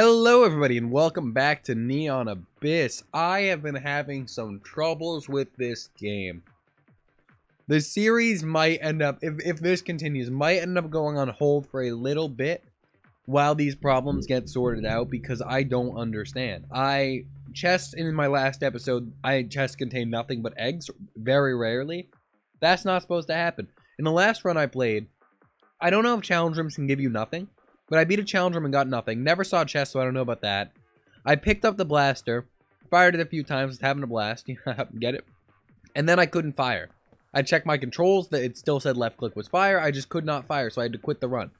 Hello everybody and welcome back to Neon Abyss. I have been having some troubles with this game. The series might end up, if this continues, might end up going on hold for a little bit while these problems get sorted out because I don't understand. Chests in my last episode, chests contain nothing but eggs, very rarely. That's not supposed to happen. In the last run I played, I don't know if challenge rooms can give you nothing. But I beat a challenge room and got nothing. Never saw a chest, so I don't know about that. I picked up the blaster, fired it a few times, was having a blast. Get it? And then I couldn't fire. I checked my controls, that it still said left click was fire. I just could not fire, so I had to quit the run.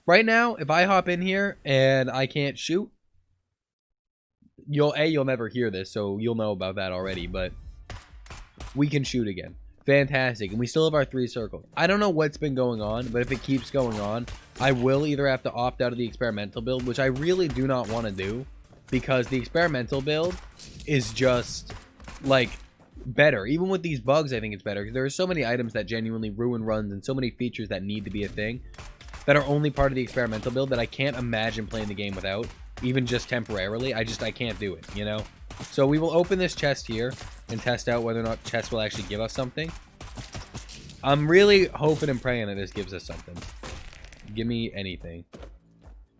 Right now, if I hop in here and I can't shoot, you'll never hear this, so you'll know about that already, but we can shoot again. Fantastic. And we still have our 3 circles. I don't know what's been going on, but if it keeps going on, I will either have to opt out of the experimental build, which I really do not want to do, because the experimental build is just, like, better. Even with these bugs, I think it's better, because there are so many items that genuinely ruin runs, and so many features that need to be a thing, that are only part of the experimental build, that I can't imagine playing the game without, even just temporarily. I can't do it, you know? So we will open this chest here and test out whether or not chest will actually give us something. I'm really hoping and praying that this gives us something. Give me anything.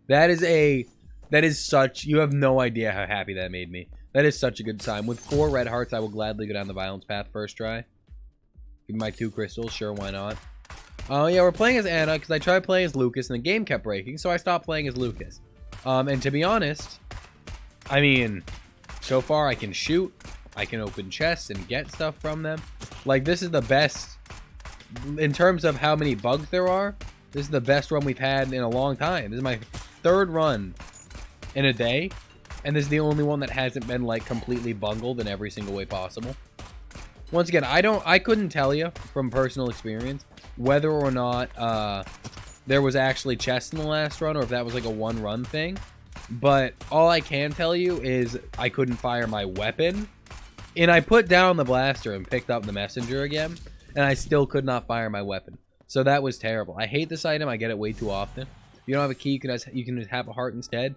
That is such, you have no idea how happy that made me. That is such a good sign. With 4 red hearts, I will gladly go down the violence path first try. Give me my 2 crystals, sure, why not? Oh yeah, we're playing as Anna because I tried playing as Lucas and the game kept breaking, so I stopped playing as Lucas. And to be honest, I mean, so far I can shoot, I can open chests and get stuff from them. Like, this is the best, in terms of how many bugs there are, this is the best run we've had in a long time. This is my 3rd run in a day, and this is the only one that hasn't been, like, completely bungled in every single way possible. Once again, I couldn't tell you from personal experience whether or not there was actually chests in the last run, or if that was like a 1-run thing. But all I can tell you is I couldn't fire my weapon. And I put down the blaster and picked up the messenger again, and I still could not fire my weapon. So that was terrible. I hate this item. I get it way too often. If you don't have a key, you can just have a heart instead.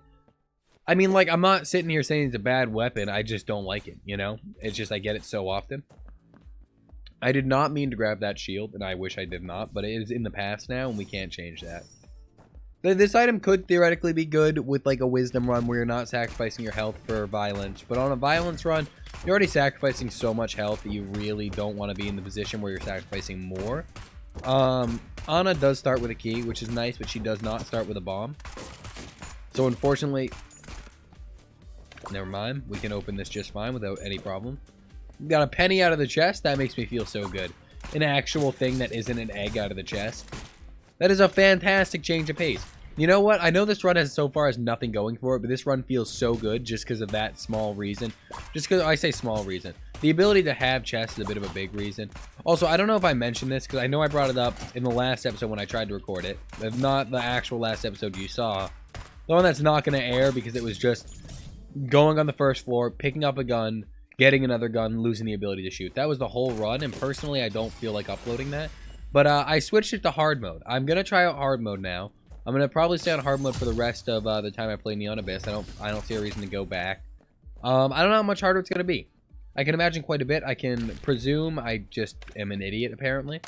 I mean, like, I'm not sitting here saying it's a bad weapon. I just don't like it, you know? It's just I get it so often. I did not mean to grab that shield, and I wish I did not, but it is in the past now, and we can't change that. This item could theoretically be good with, like, a wisdom run where you're not sacrificing your health for violence, but on a violence run, you're already sacrificing so much health that you really don't want to be in the position where you're sacrificing more. Anna does start with a key, which is nice, but she does not start with a bomb. So, unfortunately, never mind. We can open this just fine without any problem. Got a penny out of the chest. That makes me feel so good. An actual thing that isn't an egg out of the chest. That is a fantastic change of pace. You know what? I know this run so far has nothing going for it, but this run feels so good just because of that small reason. Just because, I say small reason. The ability to have chests is a bit of a big reason. Also, I don't know if I mentioned this, because I know I brought it up in the last episode when I tried to record it. If not the actual last episode you saw. The one that's not going to air because it was just going on the first floor, picking up a gun, getting another gun, losing the ability to shoot. That was the whole run, and personally, I don't feel like uploading that. But I switched it to hard mode. I'm going to try out hard mode now. I'm going to probably stay on hard mode for the rest of the time I play Neon Abyss. I don't see a reason to go back. I don't know how much harder it's going to be. I can imagine quite a bit. I can presume I just am an idiot, apparently.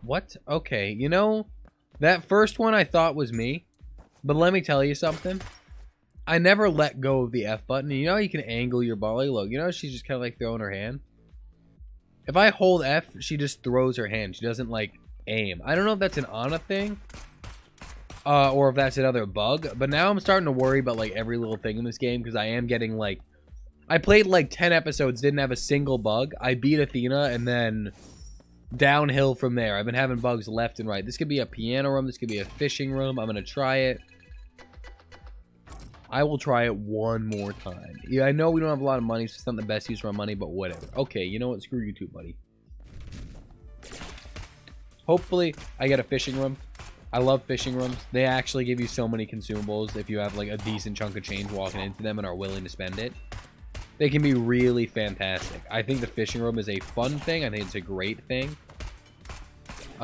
What? Okay, you know, that first one I thought was me. But let me tell you something. I never let go of the F button. And you know how you can angle your ball? Like, look, you know she's just kind of like throwing her hand? If I hold F, she just throws her hand. She doesn't, like, aim. I don't know if that's an Anna thing. Or if that's another bug. But now I'm starting to worry about, like, every little thing in this game. Because I am getting, like... I played, like, 10 episodes, didn't have a single bug. I beat Athena, and then downhill from there. I've been having bugs left and right. This could be a piano room. This could be a fishing room. I'm going to try it. I will try it one more time. Yeah, I know we don't have a lot of money, so it's not the best use of our money, but whatever. Okay, you know what? Screw you too, buddy. Hopefully, I get a fishing room. I love fishing rooms. They actually give you so many consumables if you have, like, a decent chunk of change walking into them and are willing to spend it. They can be really fantastic. I think the fishing room is a fun thing. I think it's a great thing.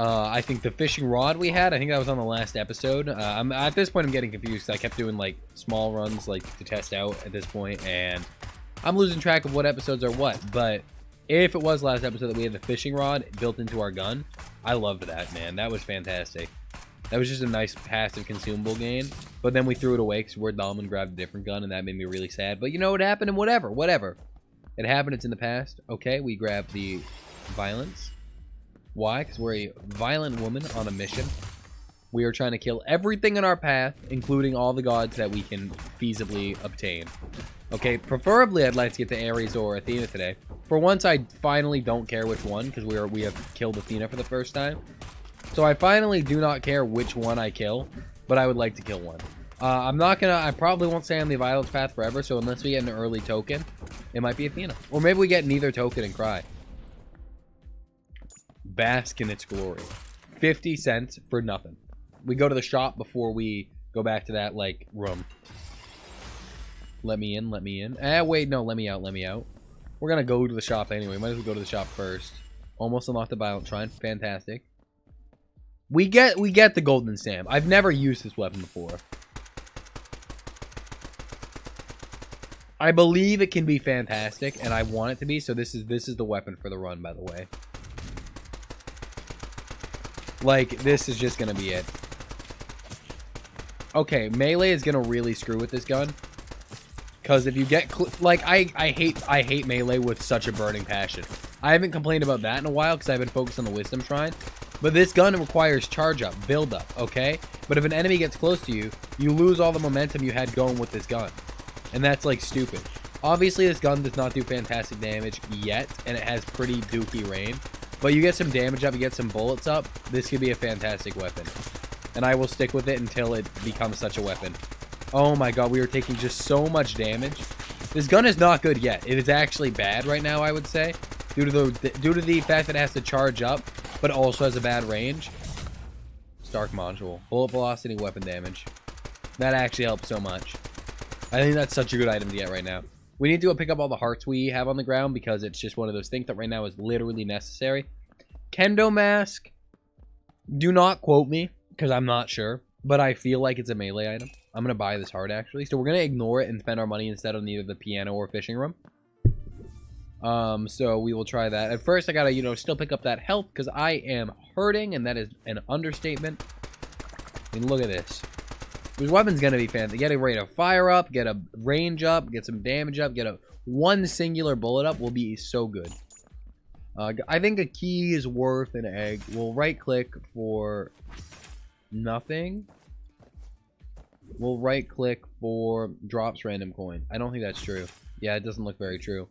I think the fishing rod we had, I think that was on the last episode. At this point, I'm getting confused. I kept doing, like, small runs, like, to test out at this point, and I'm losing track of what episodes are what. But if it was last episode that we had the fishing rod built into our gun, I loved that, man. That was fantastic. That was just a nice passive consumable gain. But then we threw it away because we're dumb and grabbed a different gun, and that made me really sad. But you know what happened, and whatever. It happened, it's in the past. Okay, we grabbed the violence. Why? Because we're a violent woman on a mission. We are trying to kill everything in our path, including all the gods that we can feasibly obtain. Okay, preferably I'd like to get to Ares or Athena today. For once, I finally don't care which one, because we have killed Athena for the first time. So I finally do not care which one I kill, but I would like to kill one. I probably won't stay on the violence path forever, so unless we get an early token, it might be Athena. Or maybe we get neither token and cry. Bask in its glory. 50 cents for nothing. We go to the shop before we go back to that, like, room. Let me in. Wait, no, let me out. We're gonna go to the shop anyway. Might as well go to the shop first. Almost unlocked the violent shrine. Fantastic. We get the golden stamp. I've never used this weapon before. I believe it can be fantastic, and I want it to be, so this is the weapon for the run, by the way. Like, this is just gonna be it. Okay, melee is gonna really screw with this gun. Because if you get... like, I hate melee with such a burning passion. I haven't complained about that in a while because I've been focused on the wisdom shrine. But this gun requires charge up, build up, okay? But if an enemy gets close to you, you lose all the momentum you had going with this gun. And that's, like, stupid. Obviously, this gun does not do fantastic damage yet, and it has pretty dookie range. But you get some damage up, you get some bullets up, this could be a fantastic weapon. And I will stick with it until it becomes such a weapon. Oh my god, we are taking just so much damage. This gun is not good yet. It is actually bad right now, I would say. Due to the fact that it has to charge up, but also has a bad range. Stark module. Bullet velocity, weapon damage. That actually helps so much. I think that's such a good item to get right now. We need to go pick up all the hearts we have on the ground because it's just one of those things that right now is literally necessary. Kendo mask. Do not quote me because I'm not sure, but I feel like it's a melee item. I'm going to buy this heart actually. So we're going to ignore it and spend our money instead on either the piano or fishing room. So we will try that. At first I got to, still pick up that health because I am hurting, and that is an understatement. I mean, look at this. This weapon's going to be fancy. Get a rate of fire up, get a range up, get some damage up, get a one singular bullet up will be so good. I think a key is worth an egg. We'll right click for nothing. We'll right click for drops random coin. I don't think that's true. Yeah, it doesn't look very true.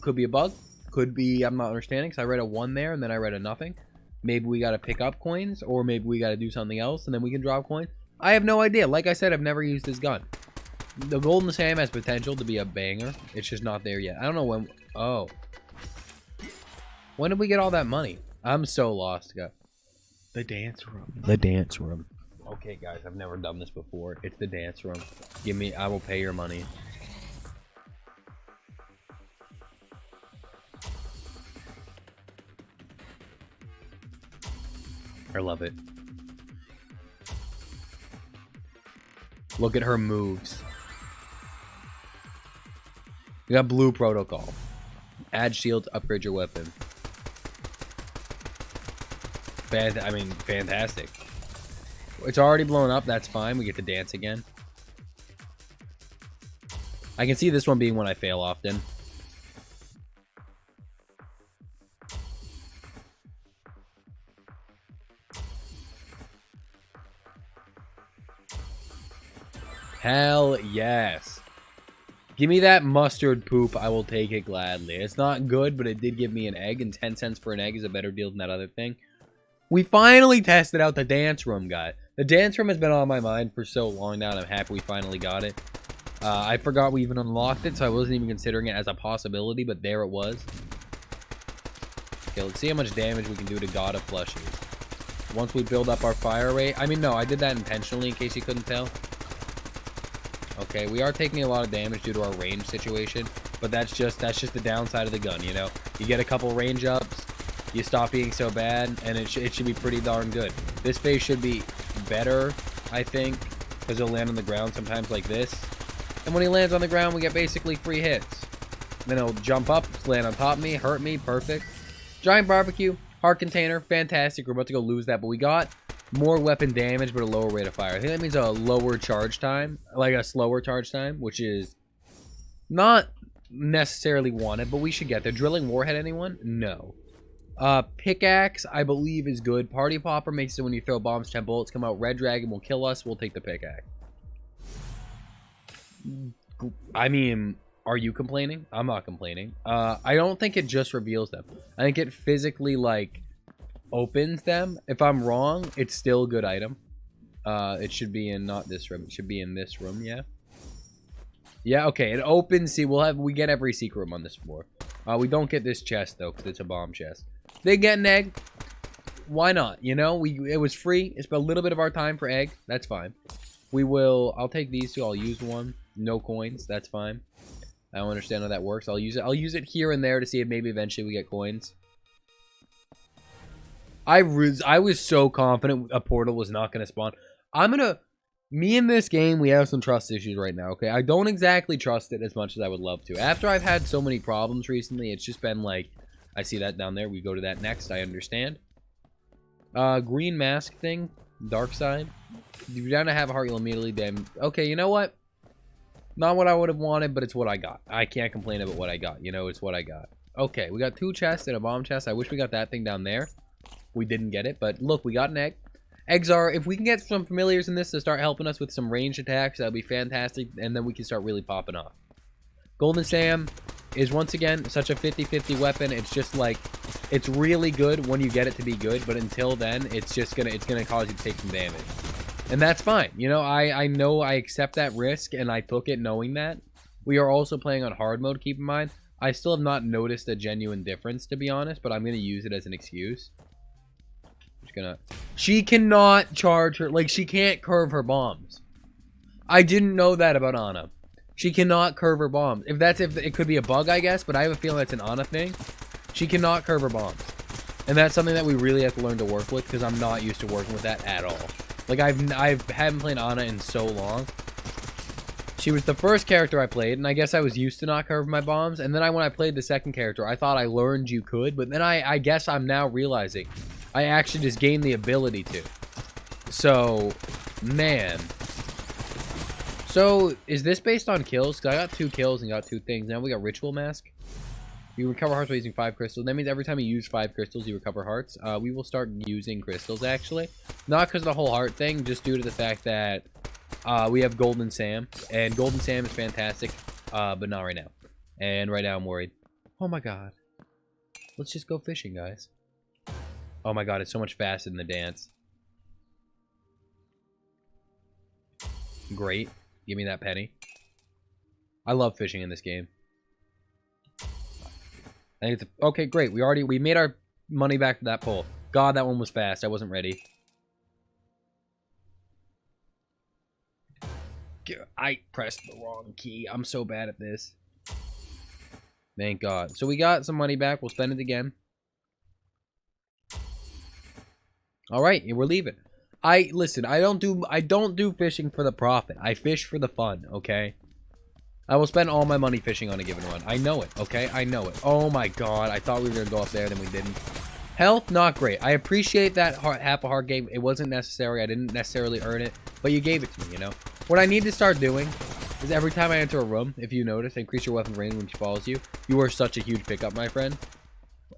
Could be a bug. Could be I'm not understanding because I read a 1 there and then I read a nothing. Maybe we got to pick up coins, or maybe we got to do something else and then we can drop coins. I have no idea. Like I said, I've never used this gun. The golden Sam has potential to be a banger. It's just not there yet. I don't know when. Oh. When did we get all that money? I'm so lost, guys. The dance room. The dance room. Okay, guys, I've never done this before. It's the dance room. I will pay your money. I love it. Look at her moves. We got blue protocol. Add shield to upgrade your weapon. Fantastic. It's already blown up. That's fine. We get to dance again. I can see this one being one I fail often. Hell yes. Give me that mustard poop. I will take it gladly. It's not good, but it did give me an egg, and 10 cents for an egg is a better deal than that other thing. We finally tested out the dance room, guy. The dance room has been on my mind for so long now, and I'm happy we finally got it. I forgot we even unlocked it, so I wasn't even considering it as a possibility, but there it was. Okay, let's see how much damage we can do to God of Plushies. Once we build up our fire rate. I mean, no, I did that intentionally in case you couldn't tell. Okay, we are taking a lot of damage due to our range situation, but that's just the downside of the gun, you know? You get a couple range ups, you stop being so bad, and it should be pretty darn good. This phase should be better, I think, because he'll land on the ground sometimes like this. And when he lands on the ground, we get basically free hits. Then he'll jump up, land on top of me, hurt me, perfect. Giant barbecue, heart container, fantastic. We're about to go lose that, but we got more weapon damage, but a lower rate of fire. I think that means a lower charge time, like a slower charge time, which is not necessarily wanted, but we should get there. Drilling warhead, anyone? No. Pickaxe, I believe, is good. Party popper makes it when you throw bombs, 10 bullets come out. Red dragon will kill us. We'll take the pickaxe. I mean, are you complaining? I'm not complaining. I don't think it just reveals them. I think it physically, like, opens them. If I'm wrong, it's still a good item. It should be in not this room. It should be in this room, yeah. Yeah, okay. It opens. See, we get every secret room on this floor. We don't get this chest though, because it's a bomb chest. They get an egg. Why not? You know, it was free. It's a little bit of our time for egg. That's fine. I'll take these two. I'll use one. No coins. That's fine. I don't understand how that works. I'll use it here and there to see if maybe eventually we get coins. I was so confident a portal was not going to spawn. Me in this game, we have some trust issues right now, okay? I don't exactly trust it as much as I would love to. After I've had so many problems recently, it's just been like, I see that down there. We go to that next. I understand. Green mask thing. Dark side. If you're down to have a heart, you'll immediately damn. Okay, you know what? Not what I would have wanted, but it's what I got. I can't complain about what I got. You know, it's what I got. Okay, we got 2 chests and a bomb chest. I wish we got that thing down there. We didn't get it, but look, we got an egg. Eggs are, if we can get some familiars in this to start helping us with some ranged attacks, that'll be fantastic, and then we can start really popping off. Golden Sam is, once again, such a 50-50 weapon. It's just like, it's really good when you get it to be good, but until then, it's gonna cause you to take some damage. And that's fine. You know, I know I accept that risk, and I took it knowing that. We are also playing on hard mode, keep in mind. I still have not noticed a genuine difference, to be honest, but I'm gonna use it as an excuse. She cannot charge her, like, she can't curve her bombs. I didn't know that about Ana. She cannot curve her bombs. If it could be a bug, I guess, but I have a feeling that's an Ana thing. She cannot curve her bombs. And that's something that we really have to learn to work with, because I'm not used to working with that at all. Like, I haven't played Ana in so long. She was the first character I played, and I guess I was used to not curving my bombs. And then when I played the second character, I thought I learned you could, but then I guess I'm now realizing I actually just gained the ability to. So, man. So, is this based on kills? Because I got 2 kills and got 2 things. Now we got Ritual Mask. You recover hearts by using 5 crystals. That means every time you use 5 crystals, you recover hearts. We will start using crystals, actually. Not because of the whole heart thing, just due to the fact that we have Golden Sam. And Golden Sam is fantastic, but not right now. And right now I'm worried. Oh my god. Let's just go fishing, guys. Oh my god, it's so much faster than the dance. Great. Give me that penny. I love fishing in this game. I think it's okay, great. We made our money back for that pole. God, that one was fast. I wasn't ready. I pressed the wrong key. I'm so bad at this. Thank God. So we got some money back. We'll spend it again. All right, we're leaving. Listen, I don't do fishing for the profit. I fish for the fun, okay? I will spend all my money fishing on a given run. I know it, okay? I know it. Oh my god, I thought we were gonna go up there, then we didn't. Health, not great. I appreciate that half a heart game. It wasn't necessary. I didn't necessarily earn it, but you gave it to me, you know? What I need to start doing is every time I enter a room, if you notice, increase your weapon range when she follows you. You are such a huge pickup, my friend.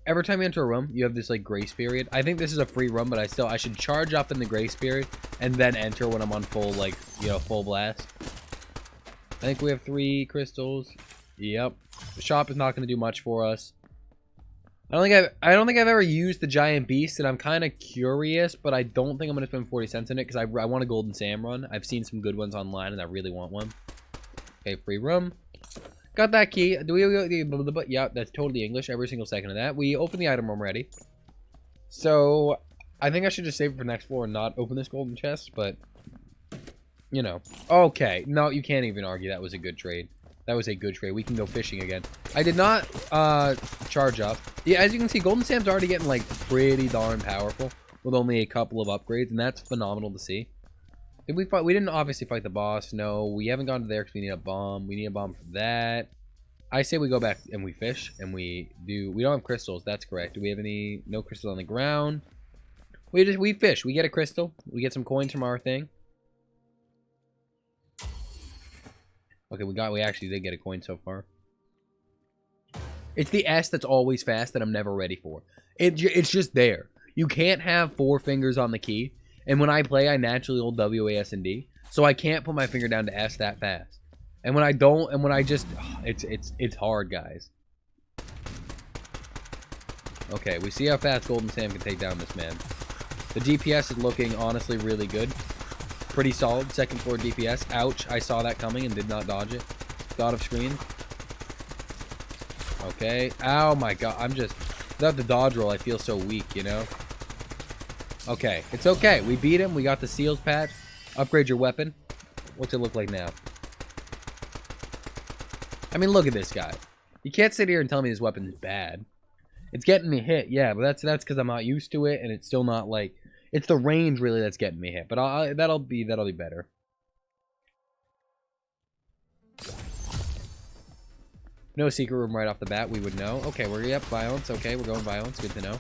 Every time you enter a room, you have this, like, grace period. I think this is a free room, but I should charge up in the grace period and then enter when I'm on full, like, you know, full blast. I think we have 3 crystals. Yep. The shop is not going to do much for us. I don't think I've ever used the giant beast, and I'm kind of curious, but I don't think I'm going to spend 40 cents in it because I want a Golden Sam run. I've seen some good ones online, and I really want one. Okay, free room. Got that key. Do we? Yeah, that's totally English. Every single second of that. We open the item room already. So, I think I should just save it for next floor and not open this golden chest, but, you know. Okay. No, you can't even argue that was a good trade. That was a good trade. We can go fishing again. I did not charge up. Yeah, as you can see, Golden Sam's already getting, like, pretty darn powerful with only a couple of upgrades, and that's phenomenal to see. Did we fight? We didn't obviously fight the boss. No, we haven't gone to there because we need a bomb. We need a bomb for that. I say we go back and we fish, and we don't have crystals. That's correct. Do we have any? No crystals on the ground. We fish. We get a crystal. We get some coins from our thing. Okay, we actually did get a coin so far. It's the S that's always fast that I'm never ready for. It's just there. You can't have 4 fingers on the key. And when I play, I naturally hold W, A, S, and D. So I can't put my finger down to S that fast. And when I don't, and when I just, it's hard, guys. Okay, we see how fast Golden Sam can take down this man. The DPS is looking, honestly, really good. Pretty solid. 2nd floor DPS. Ouch, I saw that coming and did not dodge it. Got off screen. Okay. Ow, my God. I'm just, without the dodge roll, I feel so weak, you know? Okay, it's okay. We beat him. We got the seals patch. Upgrade your weapon. What's it look like now? I mean, look at this guy. You can't sit here and tell me this weapon is bad. It's getting me hit, yeah, but that's because I'm not used to it, and it's still not like, it's the range really that's getting me hit. But that'll be better. No secret room right off the bat. We would know. Okay, yep, violence. Okay, we're going violence. Good to know.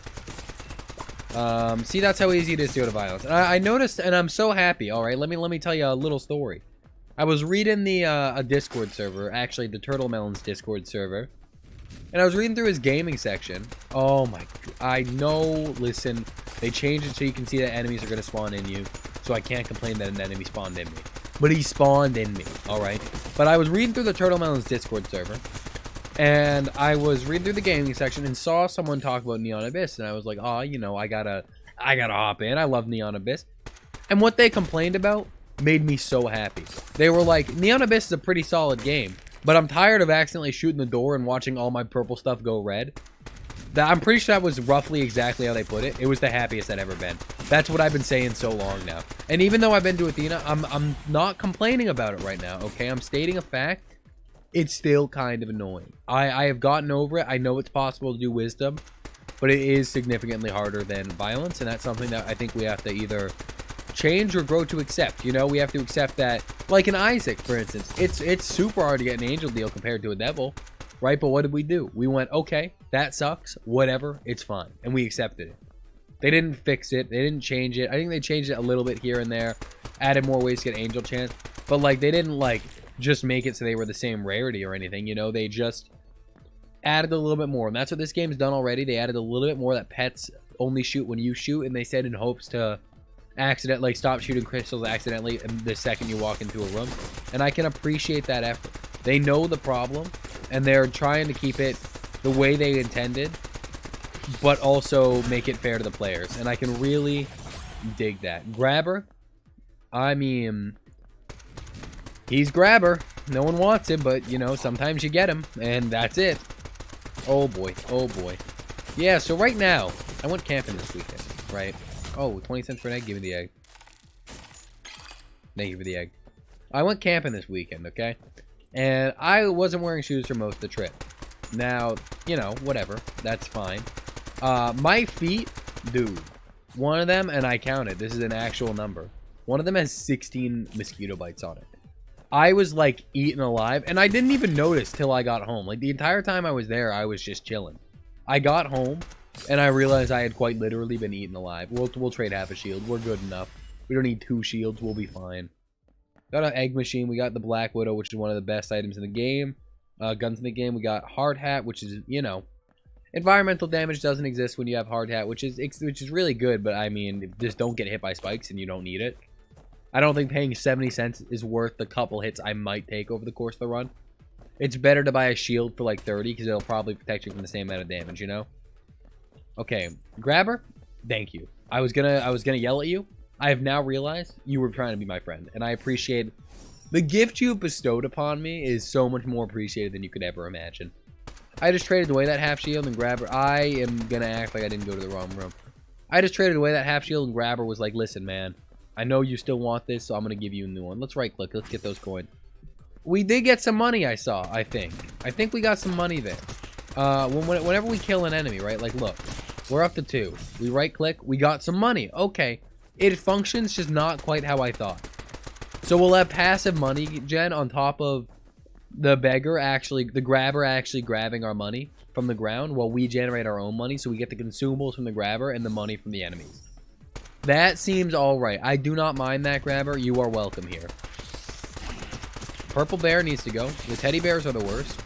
See, that's how easy it is to go to violence. And I noticed, and I'm so happy. All right, let me tell you a little story. I was reading the a Discord server, actually the Turtle Melon's Discord server, and I was reading through his gaming section. Oh my! I know. Listen, they changed it so you can see that enemies are gonna spawn in you, so I can't complain that an enemy spawned in me. But he spawned in me. All right. But I was reading through the Turtle Melon's Discord server. And I was reading through the gaming section and saw someone talk about Neon Abyss, and I was like, oh, you know, I gotta hop in. I love Neon Abyss. And what they complained about made me so happy. They were like, Neon Abyss is a pretty solid game, but I'm tired of accidentally shooting the door and watching all my purple stuff go red. I'm pretty sure that was roughly exactly how they put it. It was the happiest I'd ever been. That's what I've been saying so long now. And even though I've been to Athena, I'm not complaining about it right now, okay? I'm stating a fact. It's still kind of annoying. I have gotten over it. I know it's possible to do wisdom, but it is significantly harder than violence, and that's something that I think we have to either change or grow to accept. You know, we have to accept that, like in Isaac, for instance, it's super hard to get an angel deal compared to a devil, right? But what did we do? We went, okay, that sucks, whatever, it's fine, and we accepted it. They didn't fix it. They didn't change it. I think they changed it a little bit here and there, added more ways to get angel chance, but like they didn't like just make it so they were the same rarity or anything, you know. They just added a little bit more, and that's what this game's done already. They added a little bit more that pets only shoot when you shoot, and they said in hopes to accidentally stop shooting crystals accidentally the second you walk into a room, and I can appreciate that effort. They know the problem, and they're trying to keep it the way they intended, but also make it fair to the players, and I can really dig that. Grabber, I mean, he's grabber. No one wants him, but, you know, sometimes you get him, and that's it. Oh, boy. Oh, boy. Yeah, so right now, I went camping this weekend, right? Oh, 20 cents for an egg? Give me the egg. Thank you for the egg. I went camping this weekend, okay? And I wasn't wearing shoes for most of the trip. Now, you know, whatever. That's fine. My feet, dude, one of them, and I counted, this is an actual number, one of them has 16 mosquito bites on it. I was like eaten alive, and I didn't even notice till I got home. Like the entire time I was there, I was just chilling. I got home, and I realized I had quite literally been eaten alive. We'll trade half a shield. We're good enough. We don't need 2 shields. We'll be fine. Got an egg machine. We got the Black Widow, which is one of the best items in the game. Guns in the game. We got hard hat, which is, you know, environmental damage doesn't exist when you have hard hat, which is really good. But I mean, just don't get hit by spikes, and you don't need it. I don't think paying 70 cents is worth the couple hits I might take over the course of the run. It's better to buy a shield for like 30 because it'll probably protect you from the same amount of damage, you know? Okay, grabber, thank you. I was gonna yell at you. I have now realized you were trying to be my friend, and I appreciate the gift you bestowed upon me is so much more appreciated than you could ever imagine. I just traded away that half shield and grabber. I am gonna act like I didn't go to the wrong room. I just traded away that half shield and grabber was like, listen, man, I know you still want this, so I'm going to give you a new one. Let's right-click. Let's get those coins. We did get some money, I saw, I think. I think we got some money there. Whenever we kill an enemy, right? Like, look. We're up to 2. We right-click. We got some money. Okay. It functions, just not quite how I thought. So we'll have passive money gen on top of the beggar actually, the grabber actually grabbing our money from the ground while we generate our own money. So we get the consumables from the grabber and the money from the enemies. That seems alright. I do not mind that, grabber. You are welcome here. Purple bear needs to go. The teddy bears are the worst.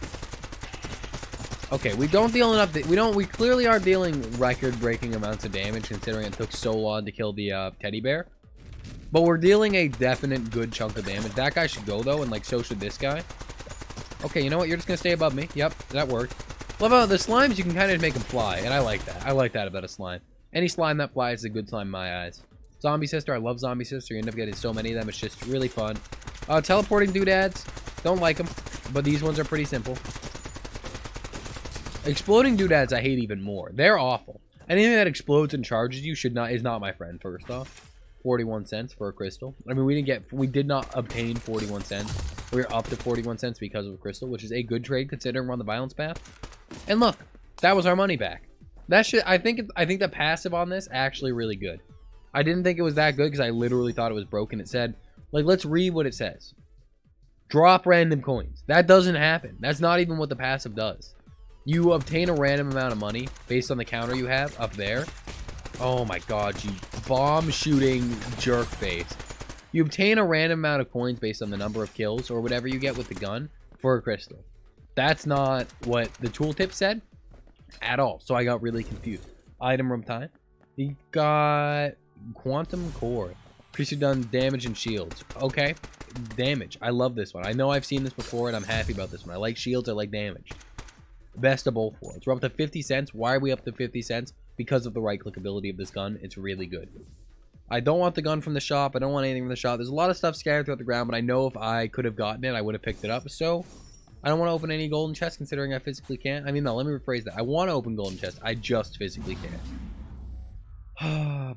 Okay, we don't deal enough. We clearly are dealing record-breaking amounts of damage considering it took so long to kill the teddy bear. But we're dealing a definite good chunk of damage. That guy should go though, and like so should this guy. Okay, you know what? You're just gonna stay above me. Yep, that worked. Love how the slimes, you can kind of make them fly, and I like that. I like that about a slime. Any slime that flies is a good slime in my eyes. Zombie sister, I love zombie sister. You end up getting so many of them. It's just really fun. Teleporting doodads, don't like them, but these ones are pretty simple. Exploding doodads I hate even more. They're awful. Anything that explodes and charges you is not my friend, first off. 41 cents for a crystal. I mean, we did not obtain 41 cents. We're up to 41 cents because of a crystal, which is a good trade considering we're on the violence path. And look, that was our money back. That shit, I think the passive on this actually really good. I didn't think it was that good because I literally thought it was broken. It said, like, let's read what it says. Drop random coins. That doesn't happen. That's not even what the passive does. You obtain a random amount of money based on the counter you have up there. Oh my god, you bomb shooting jerk face. You obtain a random amount of coins based on the number of kills or whatever you get with the gun for a crystal. That's not what the tooltip said at all. So I got really confused. Item room time. You got quantum core. Increase your done damage and shields. Okay. Damage. I love this one. I know I've seen this before and I'm happy about this one. I like shields. I like damage. Best of both worlds. We're up to 50 cents. Why are we up to 50 cents? Because of the right click ability of this gun. It's really good. I don't want the gun from the shop. I don't want anything from the shop. There's a lot of stuff scattered throughout the ground, but I know if I could have gotten it, I would have picked it up. So I don't want to open any golden chests considering I physically can't. I mean, no, let me rephrase that. I want to open golden chests. I just physically can't.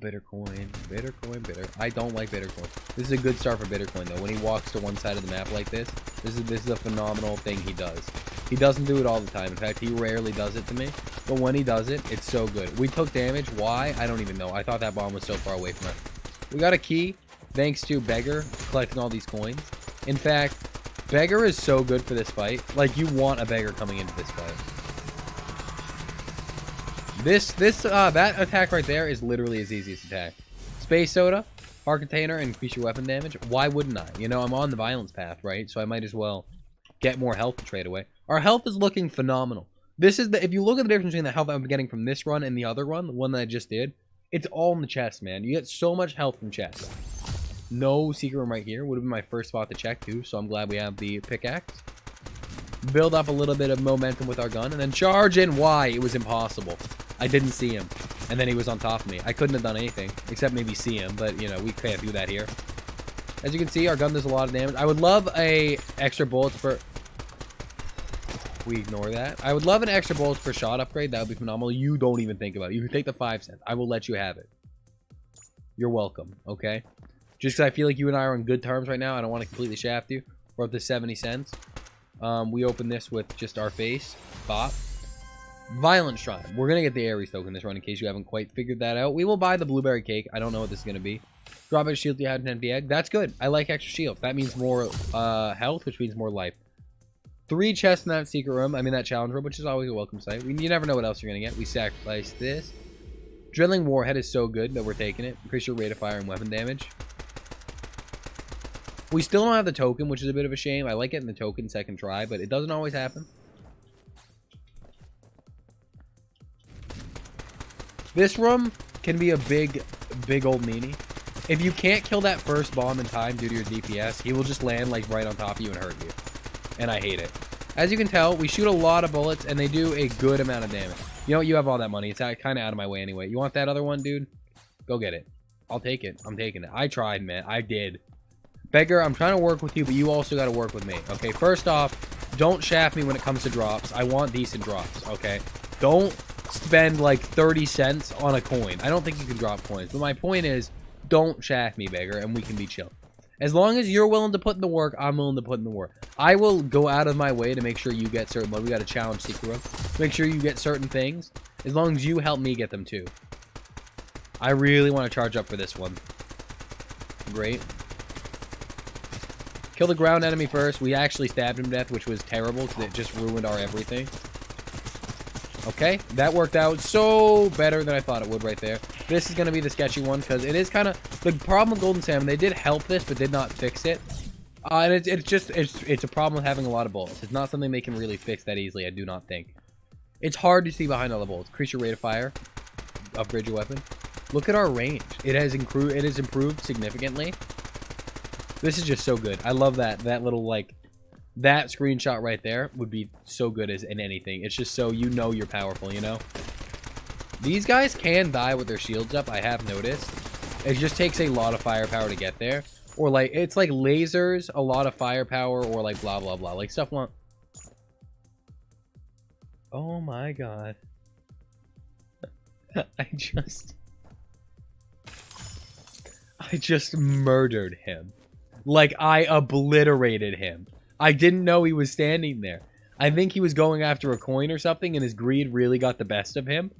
Bitter coin, bitter coin, bitter. I don't like bitter coin. This is a good start for bitter coin though. When he walks to one side of the map like this is a phenomenal thing he does. He doesn't do it all the time. In fact, he rarely does it to me. But when he does it, it's so good. We took damage. Why? I don't even know. I thought that bomb was so far away from us. We got a key thanks to Beggar collecting all these coins. In fact, Beggar is so good for this fight. Like, you want a Beggar coming into this fight. That attack right there is literally his easiest attack. Space Soda, Heart Container, increase your weapon damage. Why wouldn't I? You know, I'm on the violence path, right? So I might as well get more health to trade away. Our health is looking phenomenal. This is if you look at the difference between the health I'm getting from this run and the other run, the one that I just did, it's all in the chest, man. You get so much health from chest. No secret room right here. Would have been my first spot to check too, so I'm glad we have the pickaxe. Build up a little bit of momentum with our gun, and then charge in. Why? It was impossible. I didn't see him, and then he was on top of me. I couldn't have done anything, except maybe see him, but, you know, we can't do that here. As you can see, our gun does a lot of damage. I would love a extra bullets for... We ignore that. I would love an extra bullets per shot upgrade. That would be phenomenal. You don't even think about it. You can take the 5 cents. I will let you have it. You're welcome, okay? Just because I feel like you and I are on good terms right now, I don't want to completely shaft you. We're up to 70 cents. We open this with just our face. Bop. Violent Shrine. We're going to get the Ares token this run in case you haven't quite figured that out. We will buy the blueberry cake. I don't know what this is going to be. Drop a shield you had an empty egg. That's good. I like extra shields. That means more health, which means more life. 3 chests in that secret room. I mean, that challenge room, which is always a welcome sight. You never know what else you're going to get. We sacrifice this. Drilling Warhead is so good that we're taking it. Increase your rate of fire and weapon damage. We still don't have the token, which is a bit of a shame. I like getting the token second try, but it doesn't always happen. This room can be a big old meanie. If you can't kill that first bomb in time due to your DPS, he will just land like right on top of you and hurt you. And I hate it. As you can tell, we shoot a lot of bullets and they do a good amount of damage. You know, you have all that money. It's kind of out of my way anyway. You want that other one, dude? Go get it. I'll take it. I'm taking it. I tried, man. I did. Beggar, I'm trying to work with you, but you also got to work with me. Okay, first off, don't shaft me when it comes to drops. I want decent drops, okay? Don't spend like 30 cents on a coin. I don't think you can drop coins, but my point is, don't shaft me, Beggar, and we can be chill. As long as you're willing to put in the work, I'm willing to put in the work. I will go out of my way to make sure you get certain, we got a challenge secret room. Make sure you get certain things, as long as you help me get them too. I really want to charge up for this one. Great. Kill the ground enemy first. We actually stabbed him to death, which was terrible because it just ruined our everything. Okay, that worked out so better than I thought it would right there. This is going to be the sketchy one because it is kind of... The problem with Golden Salmon, they did help this, but did not fix it. And it's a problem with having a lot of bullets. It's not something they can really fix that easily, I do not think. It's hard to see behind all the bullets. Increase your rate of fire. Upgrade your weapon. Look at our range. It has improved significantly. This is just so good. I love that. That little, like... That screenshot right there would be so good as in anything. It's just so you know you're powerful, you know? These guys can die with their shields up, I have noticed. It just takes a lot of firepower to get there. Or like, it's like lasers, a lot of firepower, or like blah, blah, blah. Like stuff want... Oh my god. I just murdered him. Like, I obliterated him. I didn't know he was standing there. I think he was going after a coin or something, and his greed really got the best of him.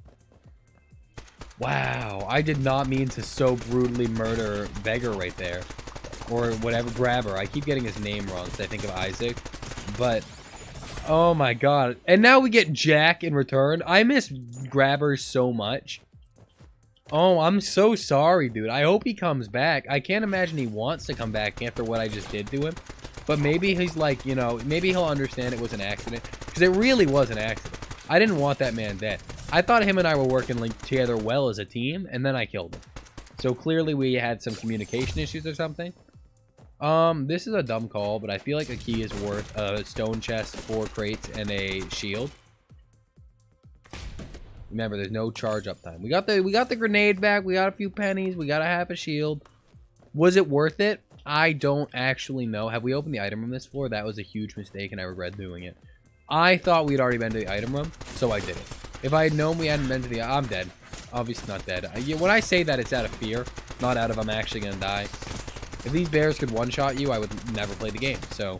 Wow, I did not mean to so brutally murder Beggar right there. Or whatever, Grabber. I keep getting his name wrong because I think of Isaac. But, oh my god. And now we get Jack in return. I miss Grabber so much. Oh, I'm so sorry, dude. I hope he comes back. I can't imagine he wants to come back after what I just did to him. But maybe he's like, you know, maybe he'll understand it was an accident. Because it really was an accident. I didn't want that man dead. I thought him and I were working like, together well as a team, and then I killed him. So clearly we had some communication issues or something. This is a dumb call, but I feel like a key is worth a stone chest, 4 crates, and a shield. Remember, there's no charge up time. We got the grenade back. We got a few pennies. We got a half a shield. Was it worth it? I don't actually know. Have we opened the item room this floor? That was a huge mistake, and I regret doing it. I thought we'd already been to the item room, so I did it. If I had known we hadn't been to the... I'm dead. Obviously not dead. When I say that, it's out of fear, not out of I'm actually going to die. If these bears could one-shot you, I would never play the game, so...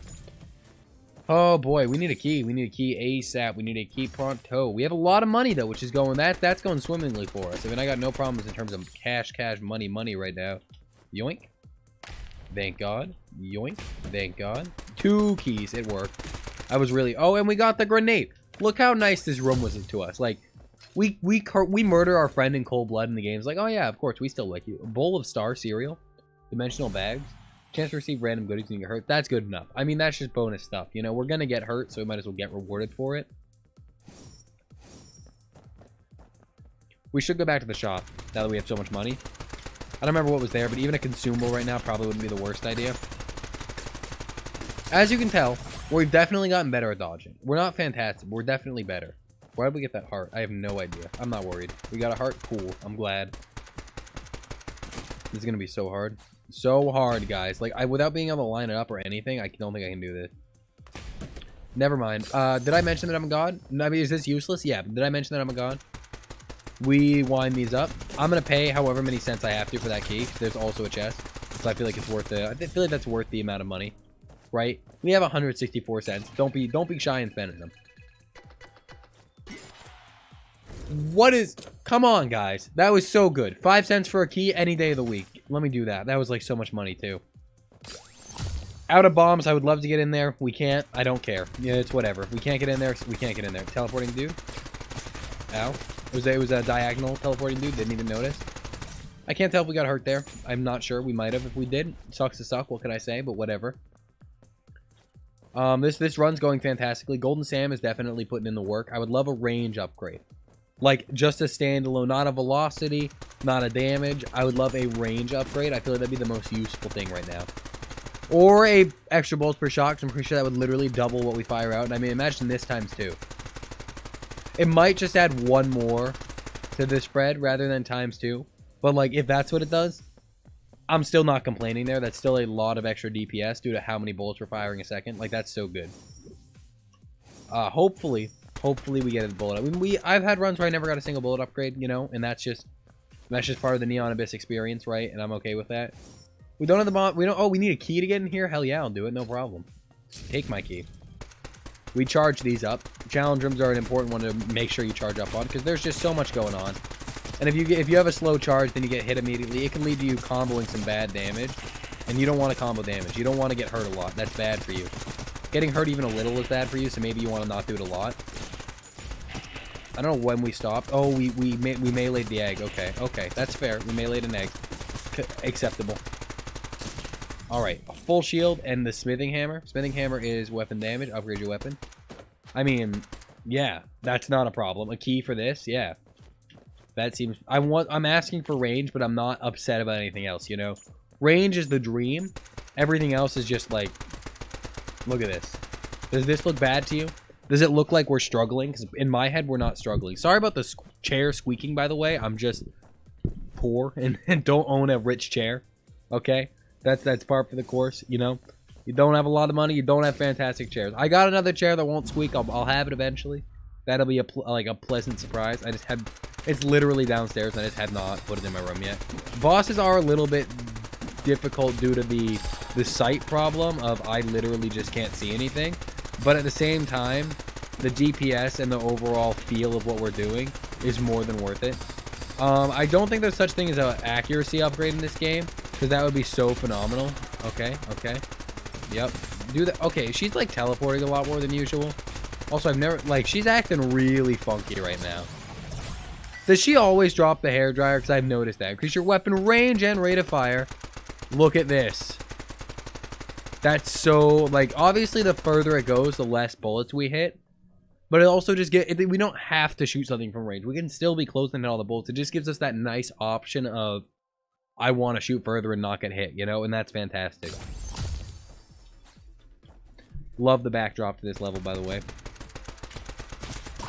Oh, boy, we need a key. We need a key ASAP. We need a key pronto. We have a lot of money, though, which is going... That's going swimmingly for us. I mean, I got no problems in terms of cash, money right now. Yoink. Thank God. Yoink. Thank God. 2 keys. It worked. I was really... Oh, and we got the grenade. Look how nice this room was to us. Like, we murder our friend in cold blood in the game. It's like, oh, yeah, of course, we still like you. A bowl of star cereal. Dimensional bags. Chance to receive random goodies when you get hurt. That's good enough. I mean, that's just bonus stuff. You know, we're going to get hurt, so we might as well get rewarded for it. We should go back to the shop now that we have so much money. I don't remember what was there, but even a consumable right now probably wouldn't be the worst idea. As you can tell, we've definitely gotten better at dodging. We're not fantastic, but we're definitely better. Why did we get that heart? I have no idea. I'm not worried. We got a heart. Cool. I'm glad. This is going to be so hard. So hard, guys. Like, without being able to line it up or anything, I don't think I can do this. Never mind. Did I mention that I'm a god? I mean, is this useless? Yeah. Did I mention that I'm a god? We wind these up. I'm going to pay however many cents I have to for that key. There's also a chest. So I feel like it's worth it. I feel like that's worth the amount of money. Right? We have 164 cents. Don't be shy in spending them. What is... Come on, guys. That was so good. 5 cents for a key any day of the week. Let me do that. That was like so much money, too. Out of bombs. I would love to get in there. We can't. I don't care. Yeah, it's whatever. We can't get in there. We can't get in there. Teleporting dude. Ow. It was a diagonal teleporting dude. Didn't even notice. I can't tell if we got hurt there. I'm not sure. We might have if we did. Sucks to suck. What can I say? But whatever. This run's going fantastically. Golden Sam is definitely putting in the work. I would love a range upgrade. Like, just a standalone. Not a velocity. Not a damage. I would love a range upgrade. I feel like that'd be the most useful thing right now. Or a extra bolts per shot, because I'm pretty sure that would literally double what we fire out. And I mean, imagine this times 2. It might just add 1 more to the spread rather than times 2. But, like, if that's what it does, I'm still not complaining there. That's still a lot of extra DPS due to how many bullets we're firing a second. Like, that's so good. Hopefully we get a bullet. I mean, I've had runs where I never got a single bullet upgrade, you know, and that's just part of the Neon Abyss experience, right? And I'm okay with that. We don't have the bomb. We don't. Oh, we need a key to get in here? Hell yeah, I'll do it. No problem. Take my key. We charge these up. Challenge rooms are an important one to make sure you charge up on because there's just so much going on. And if you have a slow charge, then you get hit immediately. It can lead to you comboing some bad damage. And you don't want to combo damage. You don't want to get hurt a lot. That's bad for you. Getting hurt even a little is bad for you, so maybe you want to not do it a lot. I don't know when we stopped. Oh, we meleeed the egg. Okay, okay. That's fair. We meleeed an egg. Acceptable. Alright, a full shield and the smithing hammer. Smithing hammer is weapon damage. Upgrade your weapon. I mean, yeah, that's not a problem. A key for this, yeah. That seems... I'm asking for range, but I'm not upset about anything else, you know? Range is the dream. Everything else is just like... Look at this. Does this look bad to you? Does it look like we're struggling? Because in my head, we're not struggling. Sorry about the chair squeaking, by the way. I'm just poor and don't own a rich chair. Okay? That's part for the course, you know? You don't have a lot of money. You don't have fantastic chairs. I got another chair that won't squeak. I'll have it eventually. That'll be like a pleasant surprise. I just had... It's literally downstairs. I just had not put it in my room yet. Bosses are a little bit difficult due to the sight problem of I literally just can't see anything. But at the same time, the DPS and the overall feel of what we're doing is more than worth it. I don't think there's such thing as an accuracy upgrade in this game, because that would be so phenomenal. Okay, okay. Yep. Do that. Okay, she's like teleporting a lot more than usual. Also, I've never... Like, she's acting really funky right now. Does she always drop the hairdryer? Because I've noticed that. Increase your weapon range and rate of fire. Look at this. That's so... Like, obviously, the further it goes, the less bullets we hit. But it also just we don't have to shoot something from range. We can still be close and hit all the bullets. It just gives us that nice option of... I want to shoot further and not get hit, you know? And that's fantastic. Love the backdrop to this level, by the way.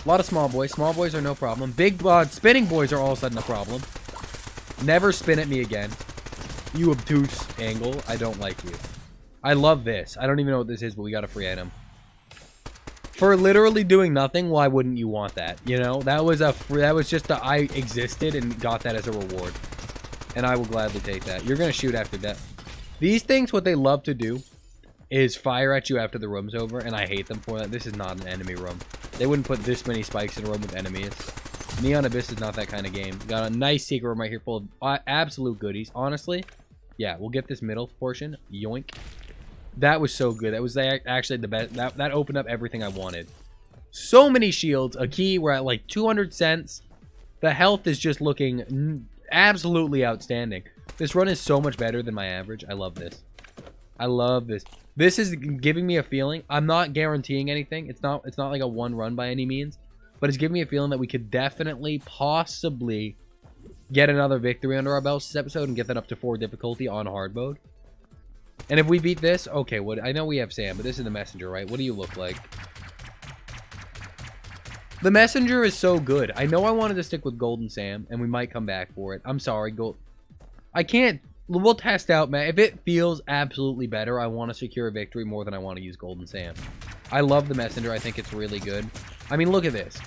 A lot of small boys. Small boys are no problem. Big spinning boys are all of a sudden a problem. Never spin at me again. You obtuse angle. I don't like you. I love this. I don't even know what this is, but we got a free item. For literally doing nothing, why wouldn't you want that? You know? That was just that I existed and got that as a reward. And I will gladly take that. You're going to shoot after death. These things, what they love to do is fire at you after the room's over, and I hate them for that. This is not an enemy room. They wouldn't put this many spikes in a room with enemies. Neon Abyss is not that kind of game. Got a nice secret room right here full of absolute goodies. Honestly, yeah, we'll get this middle portion. Yoink. That was so good. That was actually the best. That opened up everything I wanted. So many shields. A key. We're at like 200 cents. The health is just looking absolutely outstanding. This run is so much better than my average. I love this. I love this. This is giving me a feeling. I'm not guaranteeing anything. It's not like a one run by any means. But it's giving me a feeling that we could definitely, possibly get another victory under our belts this episode and get that up to 4 difficulty on hard mode. And if we beat this, okay, I know we have Sam, but this is the messenger, right? What do you look like? The messenger is so good. I know I wanted to stick with Golden Sam, and we might come back for it. I'm sorry, I can't. We'll test out, man. If it feels absolutely better, I want to secure a victory more than I want to use Golden Sam. I love the messenger. I think it's really good. I mean, look at this.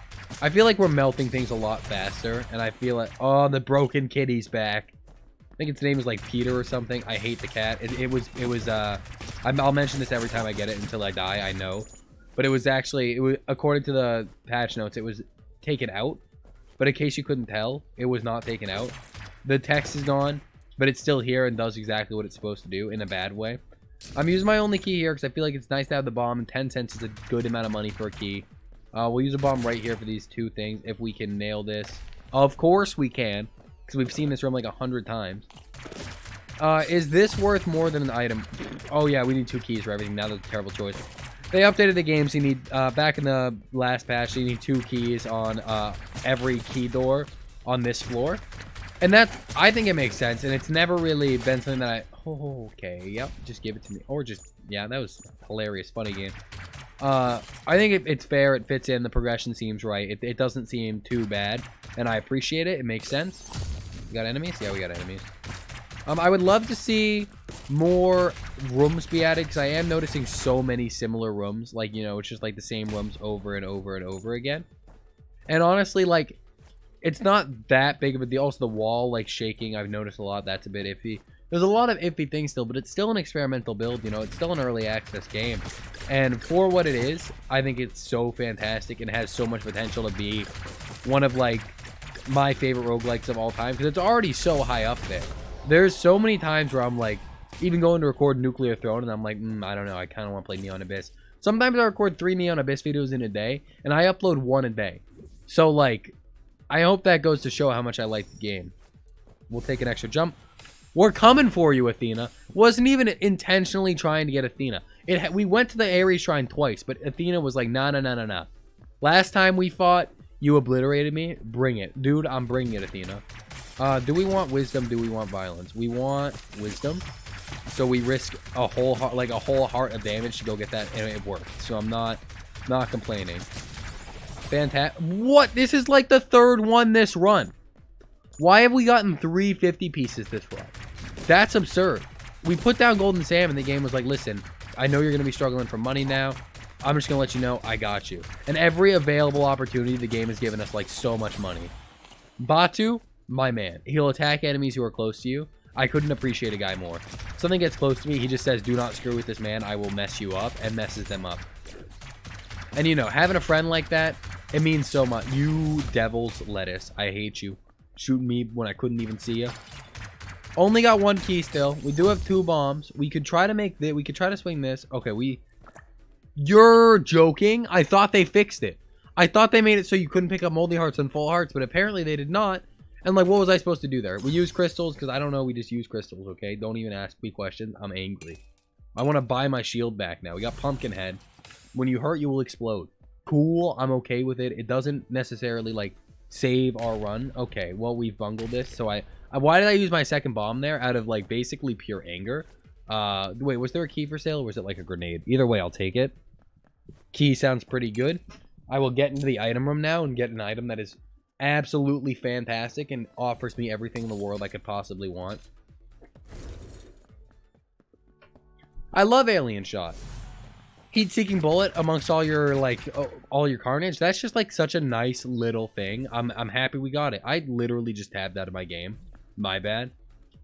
I feel like we're melting things a lot faster, and I feel like... Oh, the broken kitty's back. I think its name is like Peter or something. I hate the cat. I'll mention this every time I get it until I die, I know. But it was actually... according to the patch notes, it was taken out. But in case you couldn't tell, it was not taken out. The text is gone, but it's still here and does exactly what it's supposed to do in a bad way. I'm using my only key here because I feel like it's nice to have the bomb, and 10 cents is a good amount of money for a key. We'll use a bomb right here for these 2 things if we can nail this. Of course we can, because we've seen this room like 100 times. Is this worth more than an item? Oh yeah, we need 2 keys for everything. Now that's a terrible choice. They updated the game, so you need, back in the last patch, you need 2 keys on every key door on this floor. And that's, I think it makes sense, and it's never really been something that oh, okay, yep, just give it to me. Or just, yeah, that was hilarious, funny game. I think it's fair, it fits in, the progression seems right. It doesn't seem too bad, and I appreciate it, it makes sense. We got enemies? Yeah, we got enemies. I would love to see more rooms be added, because I am noticing so many similar rooms. Like, you know, it's just like the same rooms over and over and over again. And honestly, like, it's not that big of a deal. Also, the wall, like, shaking, I've noticed a lot. That's a bit iffy. There's a lot of iffy things still, but it's still an experimental build, you know. It's still an early access game. And for what it is, I think it's so fantastic and has so much potential to be one of, like, my favorite roguelikes of all time, because it's already so high up there. There's so many times where I'm, like, even going to record Nuclear Throne, and I'm like, I don't know, I kind of want to play Neon Abyss. Sometimes I record 3 Neon Abyss videos in a day, and I upload 1 a day. So, like, I hope that goes to show how much I like the game. We'll take an extra jump. We're coming for you, Athena. Wasn't even intentionally trying to get Athena. We went to the Ares Shrine twice, but Athena was like, nah. Last time we fought, you obliterated me. Bring it. Dude, I'm bringing it, Athena. Do we want wisdom? Do we want violence? We want wisdom. So we risk a whole heart, like a whole heart of damage to go get that, and it worked. So I'm not complaining. Fantastic. What? This is like the 3rd one this run. Why have we gotten 350 pieces this run? That's absurd. We put down Golden Sam, and the game was like, listen, I know you're going to be struggling for money now. I'm just going to let you know I got you. And every available opportunity, the game has given us, like, so much money. Batu, my man. He'll attack enemies who are close to you. I couldn't appreciate a guy more. Something gets close to me, he just says, do not screw with this man. I will mess you up, and messes them up. And, you know, having a friend like that, it means so much. You devil's lettuce. I hate you. Shooting me when I couldn't even see you. Only got 1 key still. We do have 2 bombs. We could try to make this. We could try to swing this. Okay, You're joking? I thought they fixed it. I thought they made it so you couldn't pick up moldy hearts and full hearts, but apparently they did not. And, like, what was I supposed to do there? We use crystals because I don't know. We just use crystals, okay? Don't even ask me questions. I'm angry. I want to buy my shield back now. We got Pumpkinhead. When you hurt, you will explode. Cool. I'm okay with it. It doesn't necessarily, like, save our run. Okay, well, we've bungled this. So why did I use my 2nd bomb there? Out of, like, basically pure anger. Wait, was there a key for sale, or was it like a grenade? Either way, I'll take it. Key sounds pretty good. I will get into the item room now and get an item that is absolutely fantastic and offers me everything in the world I could possibly want. I love Alien Shot. Heat-seeking bullet amongst all your, like, all your carnage. That's just, like, such a nice little thing. I'm happy we got it. I literally just tabbed out of my game. My bad.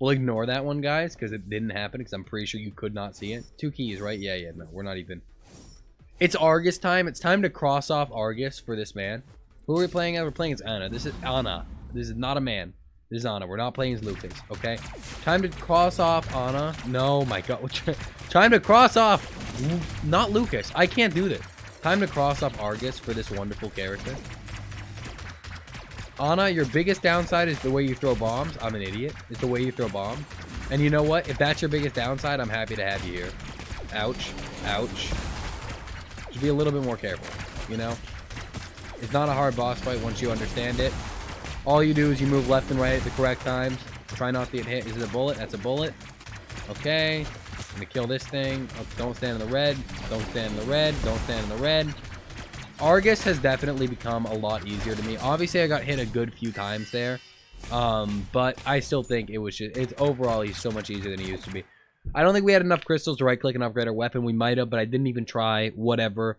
We'll ignore that one, guys, because it didn't happen, because I'm pretty sure you could not see it. 2 keys, right? Yeah, no, we're not even... It's Argus time. It's time to cross off Argus for this man. Who are we playing as? We're playing as Anna. This is Anna. This is not a man. This is Anna. We're not playing as Lucas, okay? Time to cross off Anna. No, my God. Time to cross off... Not Lucas. I can't do this. Time to cross off Argus for this wonderful character. Anna, your biggest downside is the way you throw bombs. I'm an idiot. It's the way you throw bombs. And you know what? If that's your biggest downside, I'm happy to have you here. Ouch. Ouch. Just be a little bit more careful, you know? It's not a hard boss fight once you understand it. All you do is you move left and right at the correct times. Try not to get hit. Is it a bullet? That's a bullet. Okay. I'm gonna kill this thing. Oh, don't stand in the red. Don't stand in the red. Don't stand in the red. Argus has definitely become a lot easier to me. Obviously, I got hit a good few times there. But I still think it was just... overall, he's so much easier than he used to be. I don't think we had enough crystals to right-click and upgrade our weapon. We might have, but I didn't even try. Whatever.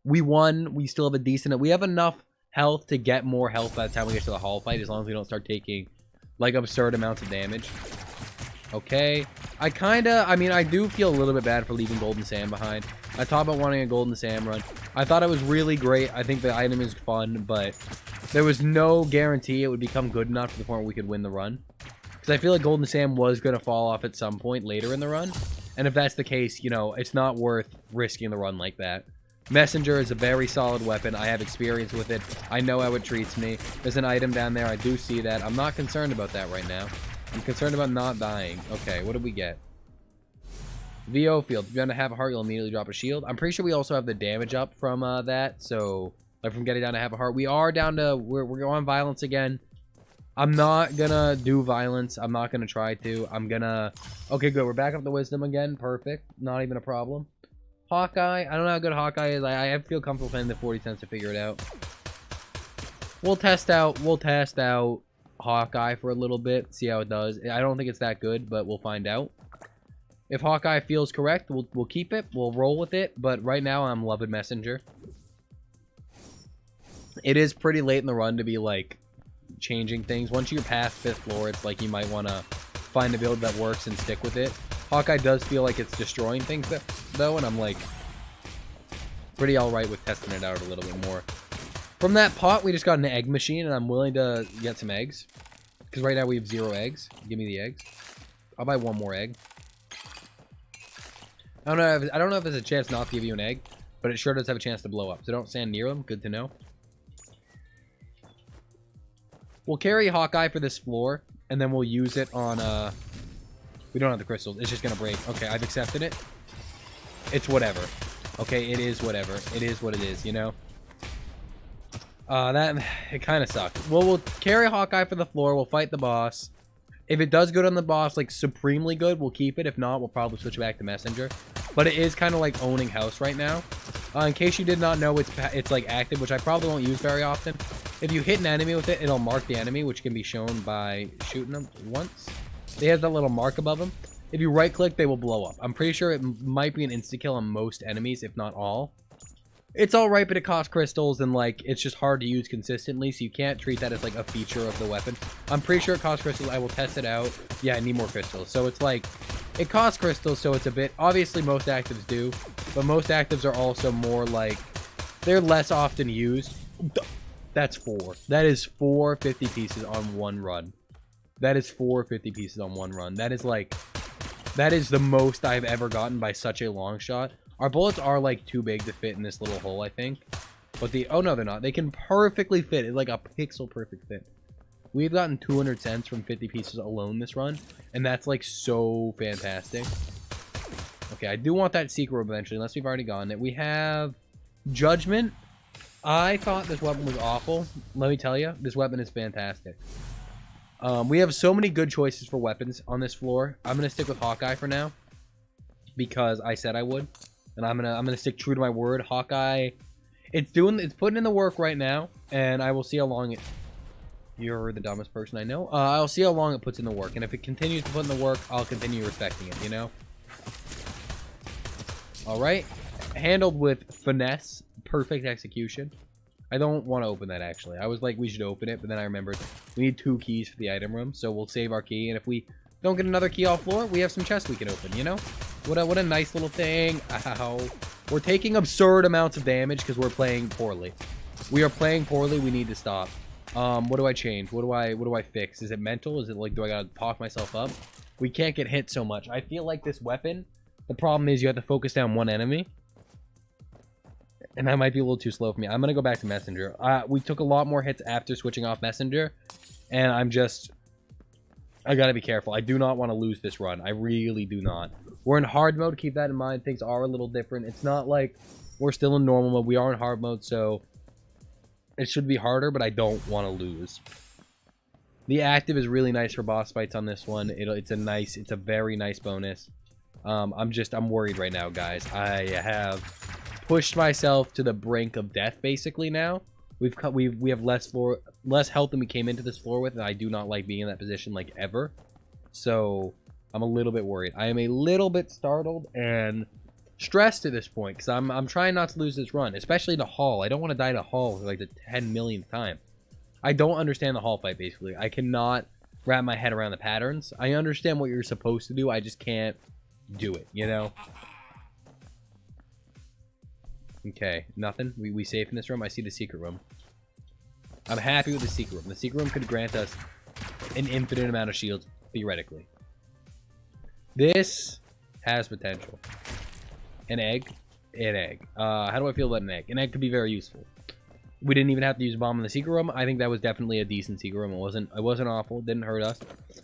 We won. We still have a decent... We have enough health to get more health by the time we get to the hall fight, as long as we don't start taking, like, absurd amounts of damage. Okay. I mean, I do feel a little bit bad for leaving Golden Sam behind. I thought about wanting a Golden Sam run. I thought it was really great. I think the item is fun, but there was no guarantee it would become good enough to the point where we could win the run. Because I feel like Golden Sam was going to fall off at some point later in the run. And if that's the case, you know, it's not worth risking the run like that. Messenger is a very solid weapon. I have experience with it. I know how it treats me. There's an item down there. I do see that. I'm not concerned about that right now. I'm concerned about not dying. Okay, what did we get? VO field. If you're gonna have a heart, you'll immediately drop a shield. I'm pretty sure we also have the damage up from that. So, like, from getting down to have a heart. We are down to... We're going violence again. I'm not gonna do violence. I'm not gonna try to. I'm gonna... Okay, good. We're back up to wisdom again. Perfect. Not even a problem. Hawkeye. I don't know how good Hawkeye is. I feel comfortable paying the 40 cents to figure it out. We'll test out Hawkeye for a little bit. See how it does. I don't think it's that good, but we'll find out. If Hawkeye feels correct, we'll keep it. We'll roll with it. But right now, I'm loving Messenger. It is pretty late in the run to be, like, changing things. Once you're past 5th floor, it's like you might want to find a build that works and stick with it. Hawkeye does feel like it's destroying things, though, and I'm, like, pretty alright with testing it out a little bit more. From that pot, we just got an egg machine, and I'm willing to get some eggs. Because right now we have 0 eggs. Give me the eggs. I'll buy 1 more egg. I don't know if there's a chance not to give you an egg, but it sure does have a chance to blow up. So don't stand near them. Good to know. We'll carry Hawkeye for this floor, and then we'll use it on, we don't have the crystals. It's just going to break. Okay, I've accepted it. It's whatever. Okay, it is whatever. It is what it is, you know? It kind of sucks. Well, we'll carry Hawkeye for the floor. We'll fight the boss. If it does good on the boss, like, supremely good, we'll keep it. If not, we'll probably switch back to Messenger. But it is kind of like owning house right now. In case you did not know, it's like active, which I probably won't use very often. If you hit an enemy with it, it'll mark the enemy, which can be shown by shooting them once. They have that little mark above them. If you right-click, they will blow up. I'm pretty sure it might be an insta-kill on most enemies, if not all. It's alright, but it costs crystals, and, like, it's just hard to use consistently, so you can't treat that as, like, a feature of the weapon. I'm pretty sure it costs crystals. I will test it out. Yeah, I need more crystals. So it's, like, it costs crystals, so it's a bit... Obviously, most actives do, but most actives are also more, like... They're less often used. That's 4. That is 4 50 pieces on one run. That is 4 50 pieces on one run. That is, like... That is the most I've ever gotten by such a long shot. Our bullets are, like, too big to fit in this little hole, I think. But the... Oh, no, they're not. They can perfectly fit. It's like a pixel-perfect fit. We've gotten 200 cents from 50 pieces alone this run. And that's, like, so fantastic. Okay, I do want that secret room eventually, unless we've already gotten it. We have Judgment. I thought this weapon was awful. Let me tell you, this weapon is fantastic. We have so many good choices for weapons on this floor. I'm going to stick with Hawkeye for now. Because I said I would. And I'm gonna stick true to my word. Hawkeye, it's putting in the work right now, and I will see how long it... You're the dumbest person I know. I'll see how long it puts in the work, and if it continues to put in the work, I'll continue respecting it, you know? Alright. Handled with finesse. Perfect execution. I don't want to open that, actually. I was like, we should open it, but then I remembered we need 2 keys for the item room, so we'll save our key, and if we don't get another key off floor, we have some chests we can open, you know? What a nice little thing. Ow. We're taking absurd amounts of damage because we're playing poorly. We are playing poorly. We need to stop. What do I change? What do I fix? Is it mental? Is it like, do I gotta talk myself up? We can't get hit so much. I feel like this weapon, the problem is you have to focus down one enemy. And that might be a little too slow for me. I'm gonna go back to Messenger. We took a lot more hits after switching off Messenger. And I gotta be careful. I do not want to lose this run. I really do not. We're in hard mode. Keep that in mind. Things are a little different. It's not like we're still in normal mode. We are in hard mode, so it should be harder, but I don't want to lose. The active is really nice for boss fights on this one. It's a very nice bonus. I'm worried right now, guys. I have pushed myself to the brink of death basically now. We have less health than we came into this floor with, and I do not like being in that position like ever. So I'm a little bit worried. I am a little bit startled and stressed at this point because I'm trying not to lose this run, especially the hall. I don't want to die to hall for like the 10 millionth time. I don't understand the hall fight basically. I cannot wrap my head around the patterns. I understand what you're supposed to do. I just can't do it, you know? Okay, nothing. We safe in this room. I see the secret room. I'm happy with the secret room. The secret room could grant us an infinite amount of shields, theoretically. This has potential. An egg? An egg. How do I feel about an egg? An egg could be very useful. We didn't even have to use a bomb in the secret room. I think that was definitely a decent secret room. It wasn't awful. It didn't hurt us.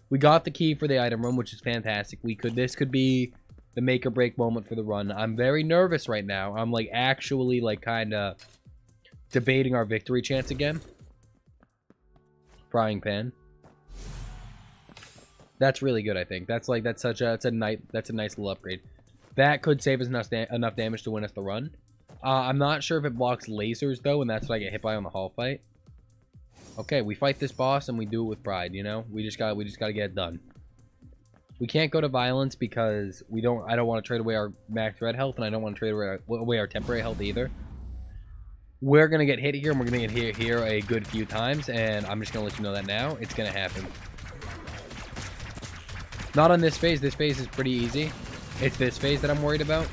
We got the key for the item room, which is fantastic. This could be the make or break moment for the run. I'm very nervous right now. I'm like actually like kind of debating our victory chance again. Frying pan. That's really good, I think. That's a nice little upgrade. That could save us enough damage to win us the run. I'm not sure if it blocks lasers though, and that's what I get hit by on the hall fight. Okay, we fight this boss and we do it with pride, you know? We just gotta get it done. We can't go to violence because I don't want to trade away our max red health, and I don't want to trade away our temporary health either. We're gonna get hit here, and we're gonna get hit here a good few times, and I'm just gonna let you know that now. It's gonna happen. Not on this phase. This phase is pretty easy. It's this phase that I'm worried about.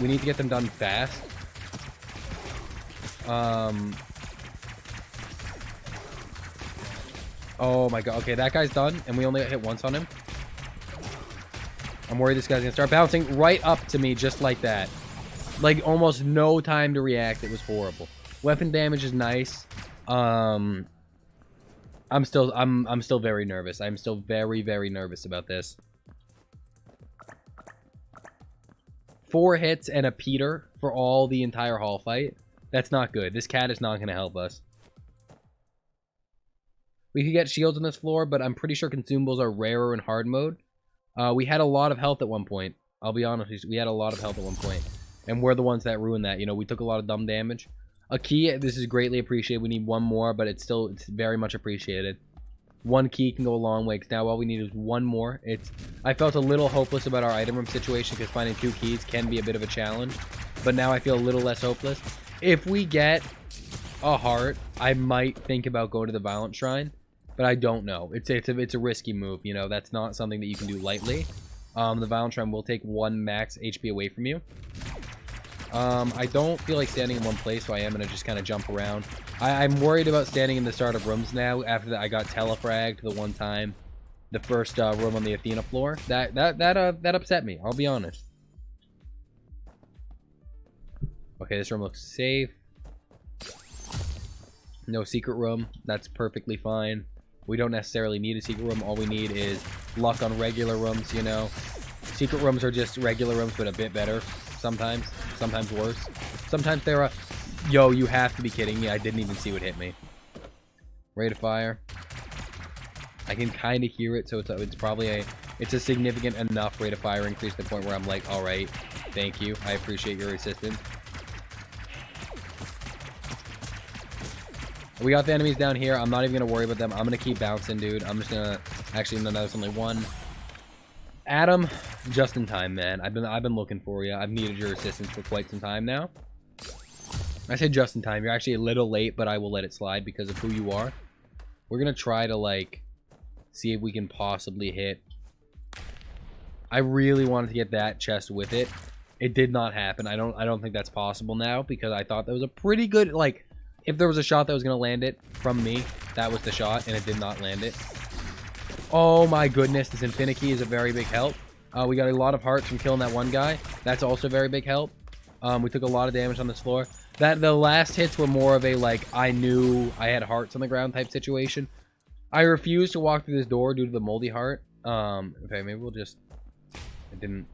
We need to get them done fast. Oh my god. Okay, that guy's done, and we only got hit once on him. I'm worried this guy's gonna start bouncing right up to me just like that. Like, almost no time to react. It was horrible. Weapon damage is nice. I'm still very nervous. I'm still very, very nervous about this. 4 hits and a Peter for all the entire hall fight. That's not good. This cat is not going to help us. We could get shields on this floor, but I'm pretty sure consumables are rarer in hard mode. We had a lot of health at one point. I'll be honest, we had a lot of health at one point. And we're the ones that ruined that. You know, we took a lot of dumb damage. A key, this is greatly appreciated. We need one more, but it's very much appreciated. 1 key can go a long way, because now all we need is 1 more. I felt a little hopeless about our item room situation, because finding 2 keys can be a bit of a challenge. But now I feel a little less hopeless. If we get a heart, I might think about going to the Violent Shrine. But I don't know. It's a risky move, you know. That's not something that you can do lightly. The Violent Shrine will take 1 max HP away from you. I don't feel like standing in one place, so I am going to just kind of jump around. I'm worried about standing in the start of rooms now. After that, I got telefragged the one time. The first room on the Athena floor. That upset me, I'll be honest. Okay, this room looks safe. No secret room. That's perfectly fine. We don't necessarily need a secret room. All we need is luck on regular rooms, you know. Secret rooms are just regular rooms, but a bit better. Sometimes worse. Sometimes they're a... Yo, you have to be kidding me. I didn't even see what hit me. Rate of fire. I can kind of hear it, so it's probably it's a significant enough rate of fire increase to the point where I'm like, alright, thank you. I appreciate your assistance. We got the enemies down here. I'm not even going to worry about them. I'm going to keep bouncing, dude. I'm just going to... Actually, no, there's only 1. Adam, just in time, man. I've been looking for you. I've needed your assistance for quite some time now. I say just in time. You're actually a little late, but I will let it slide because of who you are. We're going to try to, like, see if we can possibly hit... I really wanted to get that chest with it. It did not happen. I don't think that's possible now because I thought that was a pretty good, like... If there was a shot that was going to land it from me, that was the shot, and it did not land it. Oh my goodness, this Infinity Key is a very big help. We got a lot of hearts from killing that one guy. That's also very big help. We took a lot of damage on this floor. The last hits were more of a, like, I knew I had hearts on the ground type situation. I refused to walk through this door due to the moldy heart. Okay, maybe we'll just... It didn't...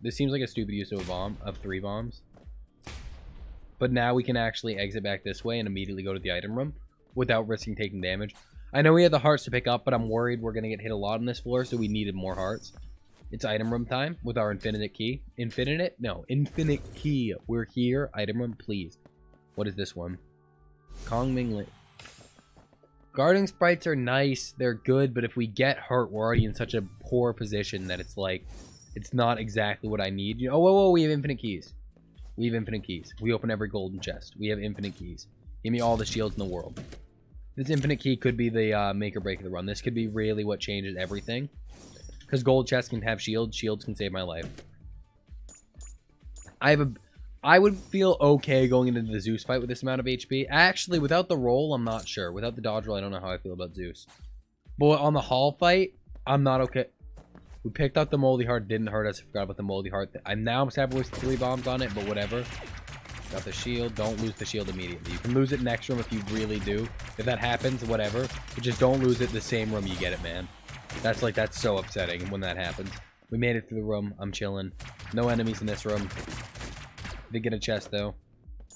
This seems like a stupid use of a bomb, of 3 bombs. But now we can actually exit back this way and immediately go to the item room without risking taking damage. I know we had the hearts to pick up, but I'm worried we're going to get hit a lot on this floor, so we needed more hearts. It's item room time with our infinite key. Infinite? No, infinite key. We're here. Item room, please. What is this one? Kong Minglet. Guarding sprites are nice. They're good, but if we get hurt, we're already in such a poor position that it's like, it's not exactly what I need. You know, oh, whoa, we have infinite keys. We have infinite keys. We open every golden chest. We have infinite keys. Give me all the shields in the world. This infinite key could be the make or break of the run. This could be really what changes everything. Because gold chests can have shields. Shields can save my life. I would feel okay going into the Zeus fight with this amount of HP. Actually, without the roll, I'm not sure. Without the dodge roll, I don't know how I feel about Zeus. But on the hall fight, I'm not okay. We picked up the moldy heart, didn't hurt us. I forgot about the moldy heart. I'm now sad with 3 bombs on it, but whatever. Got the shield. Don't lose the shield immediately. You can lose it next room if you really do. If that happens, whatever. But just don't lose it the same room you get it, man. That's so upsetting when that happens. We made it through the room. I'm chilling. No enemies in this room. Did get a chest, though.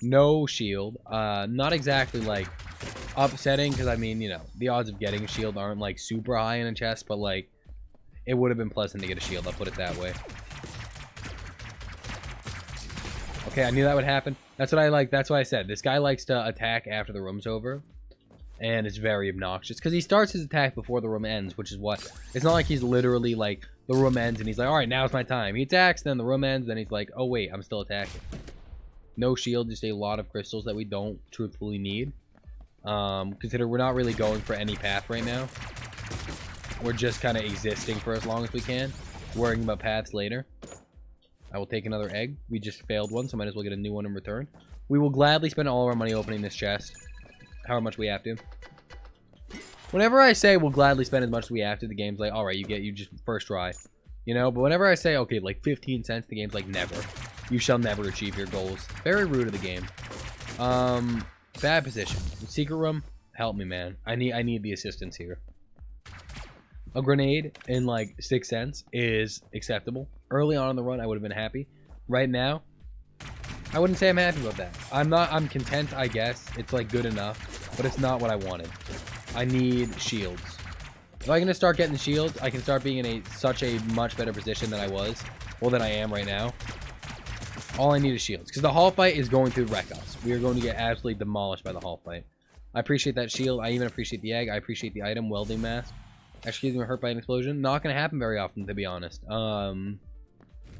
No shield. Not exactly, like, upsetting, because, I mean, you know, the odds of getting a shield aren't, like, super high in a chest, but, like, it would have been pleasant to get a shield, I'll put it that way. Okay, I knew that would happen. That's what I like. That's why I said. This guy likes to attack after the room's over. And it's very obnoxious. Because he starts his attack before the room ends, which is what... It's not like he's literally, like, the room ends and he's like, alright, now's my time. He attacks, then the room ends, then he's like, oh, wait, I'm still attacking. No shield, just a lot of crystals that we don't truthfully need. Consider we're not really going for any path right now. We're just kind of existing for as long as we can. Worrying about paths later. I will take another egg. We just failed one, so might as well get a new one in return. We will gladly spend all of our money opening this chest. However much we have to. Whenever I say we'll gladly spend as much as we have to, the game's like, alright, you just first try. You know, but whenever I say, okay, like 15 cents, the game's like, never. You shall never achieve your goals. Very rude of the game. Bad position. Secret room, help me, man. I need the assistance here. A grenade in like 6 cents is acceptable. Early on in the run, I would have been happy. Right now, I wouldn't say I'm happy about that. I'm content, I guess. It's like good enough, but it's not what I wanted. I need shields. If I can start getting shields, I can start being in such a much better position than I was. Well, than I am right now. All I need is shields. Because the hall fight is going to wreck us. We are going to get absolutely demolished by the hall fight. I appreciate that shield. I even appreciate the egg. I appreciate the item, welding mask. Actually, getting hurt by an explosion. Not going to happen very often, to be honest.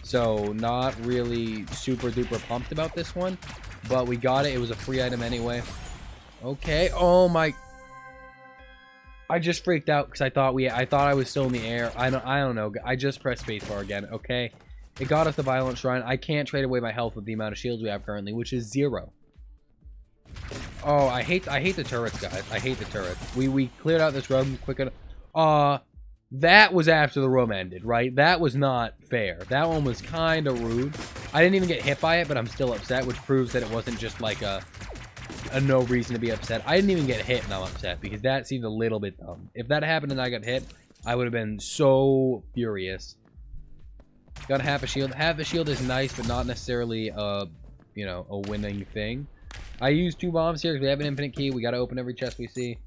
So, not really super duper pumped about this one. But we got it. It was a free item anyway. Okay. Oh my... I just freaked out because I thought I was still in the air. I don't know. I just pressed spacebar again. Okay, it got us the violent shrine. I can't trade away my health with the amount of shields we have currently, which is 0. Oh, I hate the turrets, guys. I hate the turrets. We cleared out this room quick enough. That was after the room ended, right? That was not fair. That one was kind of rude. I didn't even get hit by it, but I'm still upset, which proves that it wasn't just like a no reason to be upset. I didn't even get hit and I'm upset because that seemed a little bit dumb. If that happened and I got hit, I would have been so furious. Got half a shield. Half a shield is nice, but not necessarily you know, a winning thing. I used 2 bombs here because we have an infinite key. We got to open every chest we see.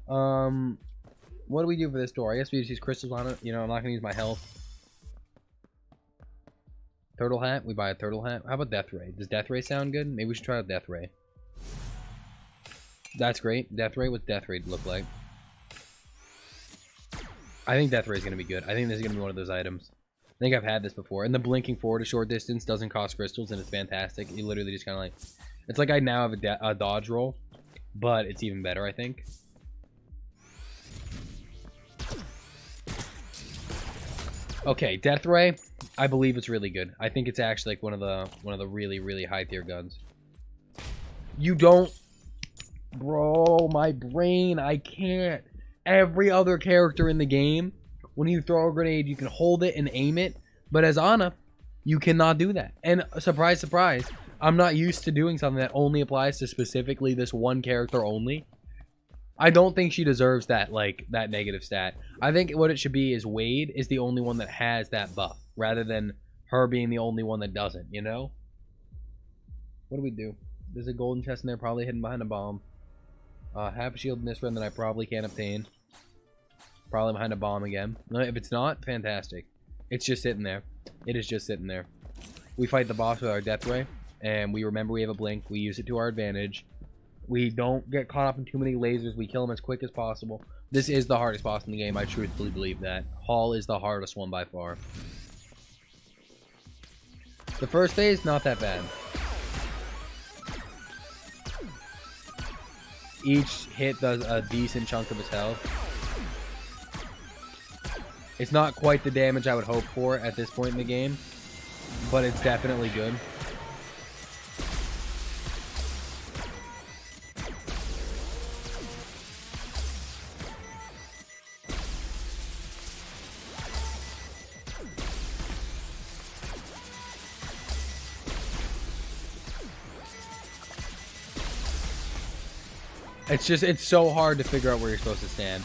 What do we do for this door? I guess we just use crystals on it. You know, I'm not going to use my health. Turtle hat. We buy a turtle hat. How about death ray? Does death ray sound good? Maybe we should try out death ray. That's great. Death ray. What's death ray look like? I think death ray is going to be good. I think this is going to be one of those items. I think I've had this before. And the blinking forward a short distance doesn't cost crystals, and it's fantastic. You literally just kind of like... It's like I now have a dodge roll, but it's even better, I think. Okay, death ray. I believe it's really good. I think it's actually like one of the really, really high tier guns. You don't... Bro, my brain, I can't. Every other character in the game, when you throw a grenade, you can hold it and aim it. But as Ana, you cannot do that. And surprise, surprise, I'm not used to doing something that only applies to specifically this one character only. I don't think she deserves that, like, that negative stat. I think what it should be is Wade is the only one that has that buff, rather than her being the only one that doesn't, you know? What do we do? There's a golden chest in there, probably hidden behind a bomb. Half a shield in this run that I probably can't obtain. Probably behind a bomb again. If it's not, fantastic. It's just sitting there. It is just sitting there. We fight the boss with our death ray, and we remember we have a blink. We use it to our advantage. We don't get caught up in too many lasers. We kill them as quick as possible. This is the hardest boss in the game. I truthfully believe that. Hall is the hardest one by far. The first phase, not that bad. Each hit does a decent chunk of his health. It's not quite the damage I would hope for at this point in the game, but it's definitely good. It's so hard to figure out where you're supposed to stand.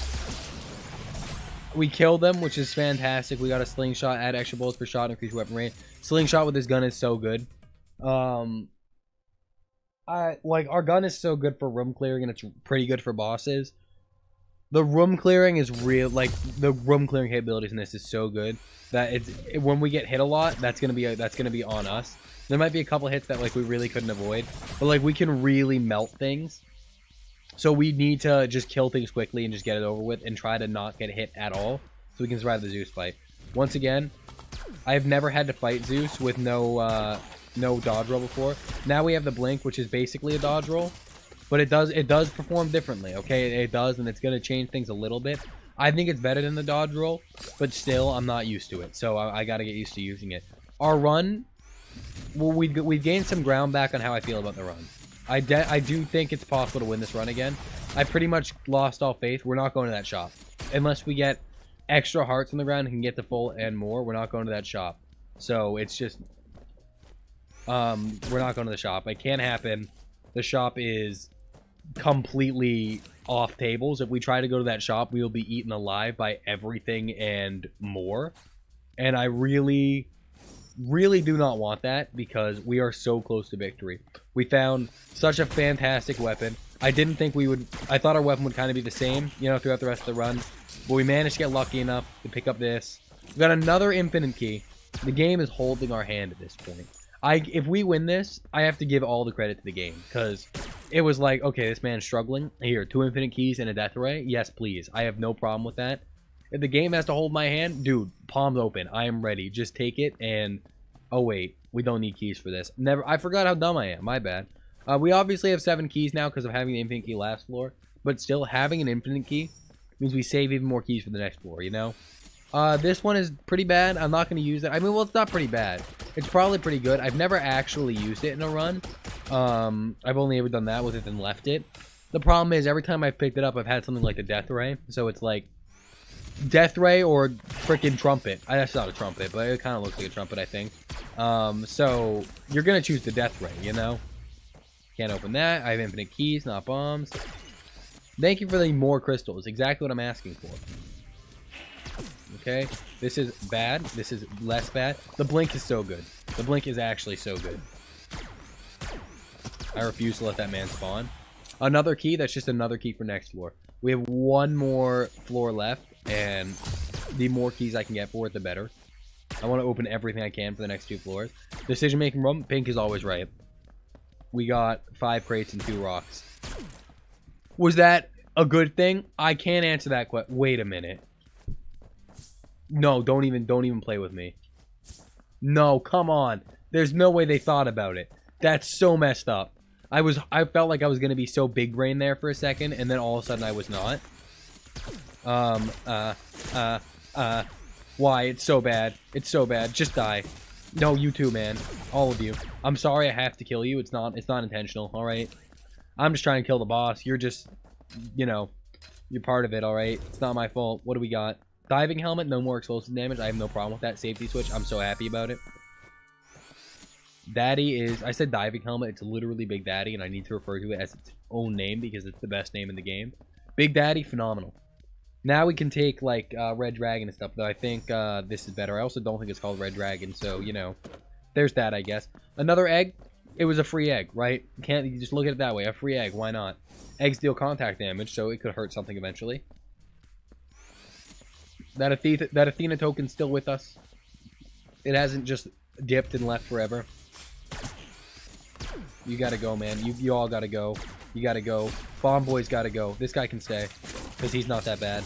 We killed them, which is fantastic. We got a slingshot, add extra bullets per shot, increase weapon range. Slingshot with this gun is so good. Our gun is so good for room clearing, and it's pretty good for bosses. The room clearing is real, like, the room clearing capabilities in this is so good that when we get hit a lot, that's gonna be on us. There might be a couple hits that, like, we really couldn't avoid, but, like, we can really melt things. So we need to just kill things quickly and just get it over with and try to not get hit at all so we can survive the Zeus fight. Once again, I've never had to fight Zeus with no dodge roll before. Now we have the blink, which is basically a dodge roll, but it does perform differently, okay? It does, and it's going to change things a little bit. I think it's better than the dodge roll, but still, I'm not used to it. So I got to get used to using it. Our run, well, we've gained some ground back on how I feel about the run. I do think it's possible to win this run again. I pretty much lost all faith. We're not going to that shop. Unless we get extra hearts on the ground and can get the full and more, we're not going to that shop. So it's just... we're not going to the shop. It can't happen. The shop is completely off tables. If we try to go to that shop, we will be eaten alive by everything and more. And I really do not want that because we are so close to victory. We found such a fantastic weapon. I didn't think we would... I thought our weapon would kind of be the same, you know, throughout the rest of the run. But we managed to get lucky enough to pick up this. We got another infinite key. The game is holding our hand at this point. If we win this, I have to give all the credit to the game. Because it was like, okay, this man's struggling. Here, 2 infinite keys and a death ray. Yes, please. I have no problem with that. If the game has to hold my hand, dude, palms open. I am ready. Just take it and... Oh, wait. We don't need keys for this. Never. I forgot how dumb I am. My bad. We obviously have 7 keys now because of having the infinite key last floor. But still, having an infinite key means we save even more keys for the next floor, you know? This one is pretty bad. I'm not going to use it. I mean, well, it's not pretty bad. It's probably pretty good. I've never actually used it in a run. I've only ever done that with it and left it. The problem is, every time I've picked it up, I've had something like the Death Ray. So it's like, Death Ray or freaking Trumpet. That's not a trumpet, but it kind of looks like a trumpet, I think. So, you're going to choose the Death Ray, you know? Can't open that. I have infinite keys, not bombs. Thank you for the more crystals. Exactly what I'm asking for. Okay, this is bad. This is less bad. The blink is so good. The blink is actually so good. I refuse to let that man spawn. Another key. That's just another key for next floor. We have 1 more floor left, and the more keys I can get for it, the better. I want to open everything I can for the next 2 floors. Decision-making room. Pink is always right. We got 5 crates and 2 rocks. Was that a good thing? I can't answer that question. Wait a minute. No, don't even play with me. No, come on. There's no way they thought about it. That's so messed up. I felt like I was gonna be so big brain there for a second, and then all of a sudden I was not. Why? It's so bad. It's so bad. Just die. No, you too, man. All of you. I'm sorry I have to kill you. It's not intentional, alright? I'm just trying to kill the boss. You're just, you know, you're part of it, alright? It's not my fault. What do we got? Diving helmet, no more explosive damage. I have no problem with that. Safety switch, I'm so happy about it. Daddy is... I said diving helmet. It's literally Big Daddy, and I need to refer to it as its own name because it's the best name in the game. Big Daddy, phenomenal. Now we can take, like, Red Dragon and stuff, though I think this is better. I also don't think it's called Red Dragon, so, you know, there's that, I guess. Another egg. It was a free egg, right? You just look at it that way. A free egg, why not? Eggs deal contact damage, so it could hurt something eventually. That Athena token's still with us. It hasn't just dipped and left forever. You gotta go, man. You all gotta go. You gotta go. Bomb boys gotta go. This guy can stay, because he's not that bad.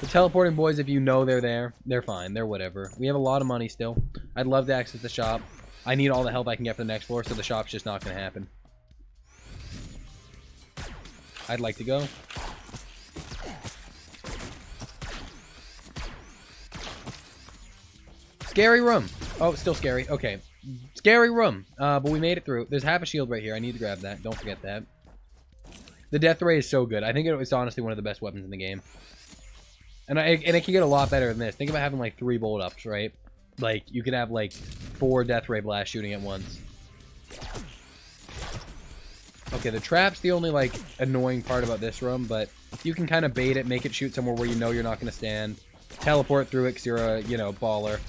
The teleporting boys, if you know they're there, they're fine. They're whatever. We have a lot of money still. I'd love to access the shop. I need all the help I can get for the next floor, so the shop's just not gonna happen. I'd like to go. Scary room. Oh, still scary. Okay. Scary room. But we made it through. There's half a shield right here. I need to grab that. Don't forget that. The death ray is so good. I think it's honestly one of the best weapons in the game. And it can get a lot better than this. Think about having like 3 bolt ups, right? Like, you could have like 4 death ray blasts shooting at once. Okay, the trap's the only like annoying part about this room, but you can kind of bait it, make it shoot somewhere where you know you're not going to stand. Teleport through it because you're a, you know, baller.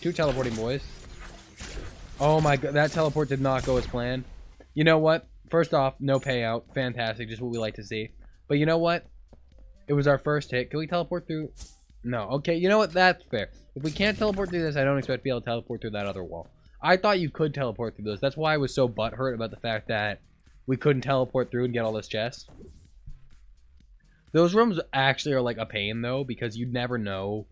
2 teleporting boys. Oh my god, that teleport did not go as planned. You know what? First off, no payout. Fantastic, just what we like to see. But you know what? It was our first hit. Can we teleport through? No. Okay, you know what? That's fair. If we can't teleport through this, I don't expect to be able to teleport through that other wall. I thought you could teleport through those. That's why I was so butthurt about the fact that we couldn't teleport through and get all this chests. Those rooms actually are like a pain, though, because you never know